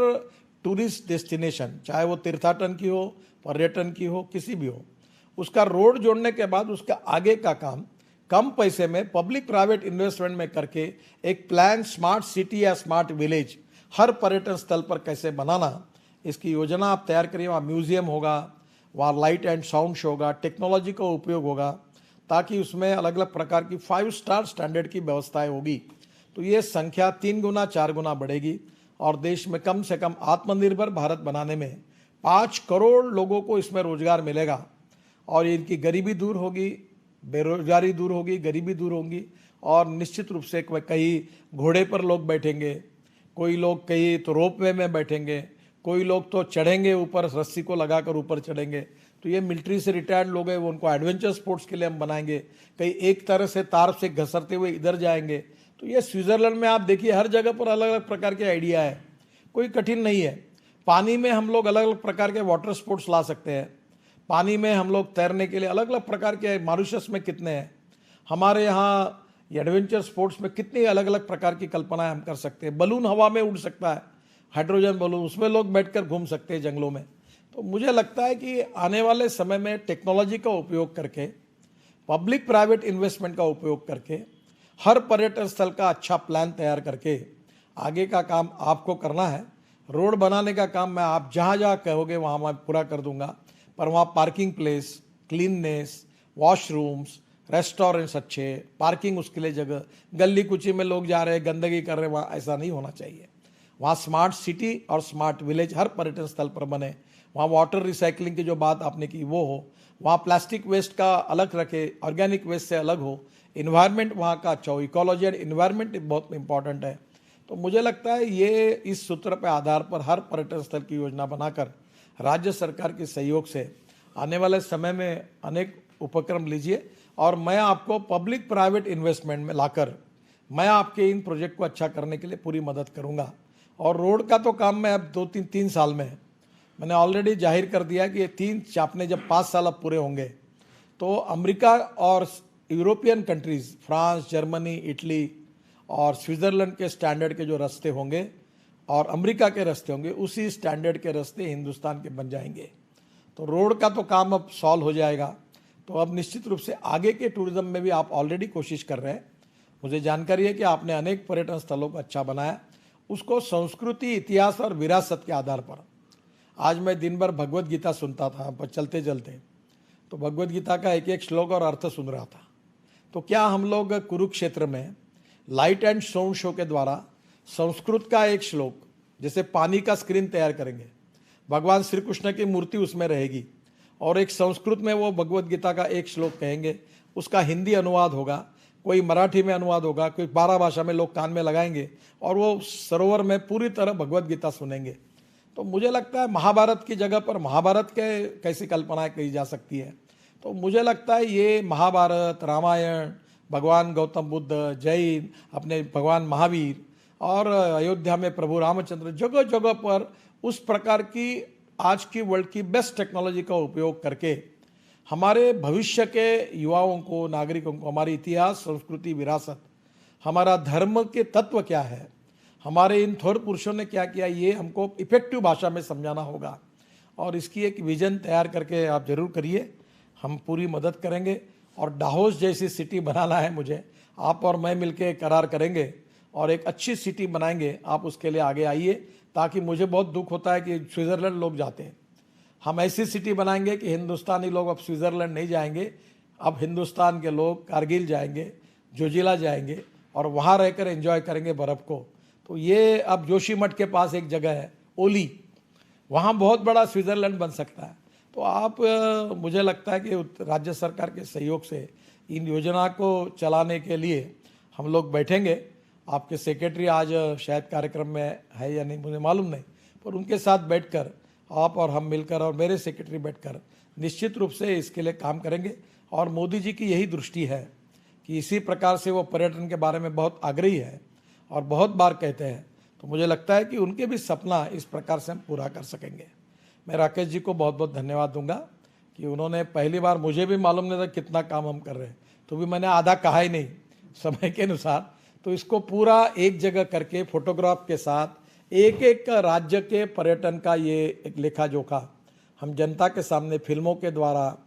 टूरिस्ट डेस्टिनेशन, चाहे वो तीर्थाटन की हो, पर्यटन की हो, किसी भी हो, उसका रोड जोड़ने के बाद उसका आगे का काम कम पैसे में पब्लिक प्राइवेट इन्वेस्टमेंट में करके एक प्लान स्मार्ट सिटी या स्मार्ट विलेज हर पर्यटन स्थल पर कैसे बनाना, इसकी योजना आप तैयार करिए। वहाँ म्यूजियम होगा, वहाँ लाइट एंड साउंड शो होगा, टेक्नोलॉजी का उपयोग होगा, ताकि उसमें अलग अलग प्रकार की 5 स्टार स्टैंडर्ड की व्यवस्थाएं होगी। तो ये संख्या 3 गुना 4 गुना बढ़ेगी और देश में कम से कम आत्मनिर्भर भारत बनाने में 5 करोड़ लोगों को इसमें रोजगार मिलेगा और इनकी गरीबी दूर होगी, बेरोजगारी दूर होगी, गरीबी दूर होगी। और निश्चित रूप से कहीं घोड़े पर लोग बैठेंगे, कोई लोग कहीं तो रोपवे में बैठेंगे, कोई लोग तो चढ़ेंगे ऊपर, रस्सी को लगाकर ऊपर चढ़ेंगे। तो ये मिलिट्री से रिटायर्ड लोग हैं, वो उनको एडवेंचर स्पोर्ट्स के लिए हम बनाएंगे। कहीं एक तरह से तार से घसरते हुए इधर जाएंगे। तो ये स्विट्जरलैंड में आप देखिए, हर जगह पर अलग अलग प्रकार के आइडिया है, कोई कठिन नहीं है। पानी में हम लोग अलग अलग प्रकार के वाटर स्पोर्ट्स ला सकते हैं। पानी में हम लोग तैरने के लिए अलग अलग प्रकार के, मॉरिशस में कितने हैं, हमारे यहाँ एडवेंचर स्पोर्ट्स में कितनी अलग अलग प्रकार की कल्पनाएं हम कर सकते हैं। बलून हवा में उड़ सकता है, हाइड्रोजन बलून, उसमें लोग बैठकर घूम सकते हैं जंगलों में। तो मुझे लगता है कि आने वाले समय में टेक्नोलॉजी का उपयोग करके पब्लिक प्राइवेट इन्वेस्टमेंट का उपयोग करके हर पर्यटन स्थल का अच्छा प्लान तैयार करके आगे का काम आपको करना है। रोड बनाने का काम मैं आप जहाँ जहाँ कहोगे वहाँ मैं पूरा कर दूंगा, पर वहाँ parking place, cleanness, washrooms, restaurants अच्छे, पार्किंग उसके लिए जगह, गली कुची में लोग जा रहे हैं गंदगी कर रहे हैं, वहाँ ऐसा नहीं होना चाहिए। वहाँ स्मार्ट सिटी और स्मार्ट विलेज हर पर्यटन स्थल पर बने। वहाँ वाटर रिसाइकलिंग की जो बात आपने की वो हो, वहाँ प्लास्टिक वेस्ट का अलग रखे, ऑर्गेनिक वेस्ट से अलग हो, इन्वायरमेंट वहाँ का अच्छा हो। इकोलॉजी एंड इन्वायरमेंट बहुत इंपॉर्टेंट है। तो मुझे लगता है ये इस सूत्र पे आधार पर हर पर्यटन स्थल की योजना बनाकर राज्य सरकार के सहयोग से आने वाले समय में अनेक उपक्रम लीजिए और मैं आपको पब्लिक प्राइवेट इन्वेस्टमेंट में लाकर मैं आपके इन प्रोजेक्ट को अच्छा करने के लिए पूरी मदद करूंगा। और रोड का तो काम मैं अब 2-3 साल में है, मैंने ऑलरेडी जाहिर कर दिया कि ये आपने जब 5 साल अब पूरे होंगे तो अमेरिका और European countries, France, Germany, Italy और स्विट्ज़रलैंड के स्टैंडर्ड के जो रास्ते होंगे और अमेरिका के रास्ते होंगे, उसी स्टैंडर्ड के रास्ते हिंदुस्तान के बन जाएंगे। तो रोड का तो काम अब सॉल्व हो जाएगा। तो अब निश्चित रूप से आगे के टूरिज्म में भी आप ऑलरेडी कोशिश कर रहे हैं। मुझे जानकारी है कि आपने अनेक पर्यटन स्थलों को अच्छा बनाया, उसको संस्कृति, इतिहास और विरासत के आधार पर। आज मैं दिन भर भगवत गीता सुनता था पर चलते चलते, तो भगवत गीता का एक एक श्लोक और अर्थ सुन रहा था। तो क्या हम लोग कुरुक्षेत्र में लाइट एंड साउंड शो के द्वारा संस्कृत का एक श्लोक, जैसे पानी का स्क्रीन तैयार करेंगे, भगवान श्री कृष्ण की मूर्ति उसमें रहेगी और एक संस्कृत में वो भगवत गीता का एक श्लोक कहेंगे, उसका हिंदी अनुवाद होगा, कोई मराठी में अनुवाद होगा, कोई 12 भाषा में लोग कान में लगाएंगे और वो सरोवर में पूरी तरह भगवत गीता सुनेंगे। तो मुझे लगता है महाभारत की जगह पर महाभारत के कैसी कल्पना की जा सकती है। तो मुझे लगता है ये महाभारत, रामायण, भगवान गौतम बुद्ध, जैन, अपने भगवान महावीर और अयोध्या में प्रभु रामचंद्र, जगह जगह पर उस प्रकार की आज की वर्ल्ड की बेस्ट टेक्नोलॉजी का उपयोग करके हमारे भविष्य के युवाओं को, नागरिकों को हमारी इतिहास, संस्कृति, विरासत, हमारा धर्म के तत्व क्या है, हमारे इन थोर पुरुषों ने क्या किया, ये हमको इफेक्टिव भाषा में समझाना होगा। और इसकी एक विजन तैयार करके आप जरूर करिए, हम पूरी मदद करेंगे। और डाहोस जैसी सिटी बनाना है मुझे, आप और मैं मिलकर करार करेंगे और एक अच्छी सिटी बनाएंगे। आप उसके लिए आगे आइए, ताकि मुझे बहुत दुख होता है कि स्विट्ज़रलैंड लोग जाते हैं। हम ऐसी सिटी बनाएंगे कि हिंदुस्तानी लोग अब स्विट्ज़रलैंड नहीं जाएंगे, अब हिंदुस्तान के लोग कारगिल जाएंगे, जोजिला जाएंगे और वहाँ रहकर एंजॉय करेंगे बर्फ़ को। तो ये अब जोशीमठ के पास एक जगह है ओली, वहाँ बहुत बड़ा स्विट्ज़रलैंड बन सकता है। तो आप मुझे लगता है कि राज्य सरकार के सहयोग से इन योजना को चलाने के लिए हम लोग बैठेंगे। आपके सेक्रेटरी आज शायद कार्यक्रम में है या नहीं मुझे मालूम नहीं, पर उनके साथ बैठकर आप और हम मिलकर और मेरे सेक्रेटरी बैठकर निश्चित रूप से इसके लिए काम करेंगे। और मोदी जी की यही दृष्टि है कि इसी प्रकार से वो पर्यटन के बारे में बहुत आग्रही है और बहुत बार कहते हैं। तो मुझे लगता है कि उनके भी सपना इस प्रकार से हम पूरा कर सकेंगे। मैं राकेश जी को बहुत बहुत धन्यवाद दूंगा कि उन्होंने पहली बार, मुझे भी मालूम नहीं था कितना काम हम कर रहे हैं, तो भी मैंने आधा कहा ही नहीं समय के अनुसार। तो इसको पूरा एक जगह करके फोटोग्राफ के साथ एक एक राज्य के पर्यटन का ये एक लेखा जोखा हम जनता के सामने फिल्मों के द्वारा,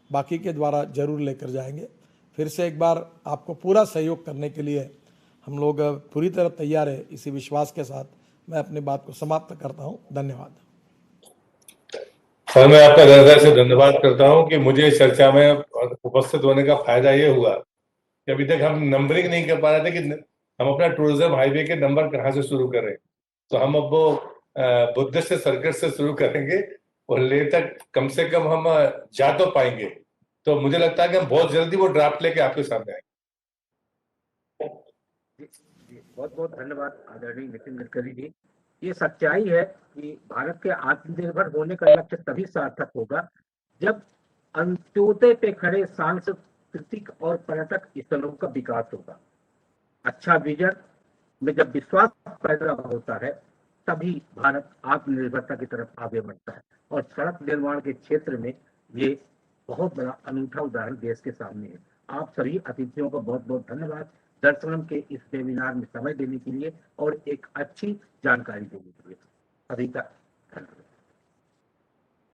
बाकी के द्वारा जरूर लेकर जाएंगे। फिर से एक बार आपको पूरा सहयोग करने के लिए हम लोग पूरी तरह तैयार है। इसी विश्वास के साथ मैं अपनी बात को समाप्त करता हूँ। धन्यवाद। सर, मैं आपका हृदय से धन्यवाद करता हूं कि मुझे इस चर्चा में उपस्थित होने का फायदा ये हुआ कि अभी तक हम नंबरिंग नहीं कर पा रहे थे कि हम अपना टूरिज्म हाईवे के नंबर कहाँ से शुरू करें। तो हम अब वो बुद्धिस्ट सर्किट से शुरू करेंगे और ले तक कम से कम हम जा तो पाएंगे। तो मुझे लगता है कि हम बहुत जल्दी वो ड्राफ्ट लेके आपके सामने आएंगे। बहुत बहुत धन्यवाद आदरणीय नितिन गडकरी जी। ये सच्चाई है कि भारत के आत्मनिर्भर होने का लक्ष्य तभी सार्थक होगा जब अंत्योदय पे खड़े सांस्कृतिक और पर्यटक स्थलों का विकास होगा। अच्छा विजन में जब विश्वास पैदा होता है तभी भारत आत्मनिर्भरता की तरफ आगे बढ़ता है। और सड़क निर्माण के क्षेत्र में ये बहुत बड़ा अनूठा उदाहरण देश के सामने है। आप सभी अतिथियों को बहुत बहुत धन्यवाद दर्शनम के इस वेबिनार में समय देने के लिए और एक अच्छी जानकारी देने के लिए। अभी तक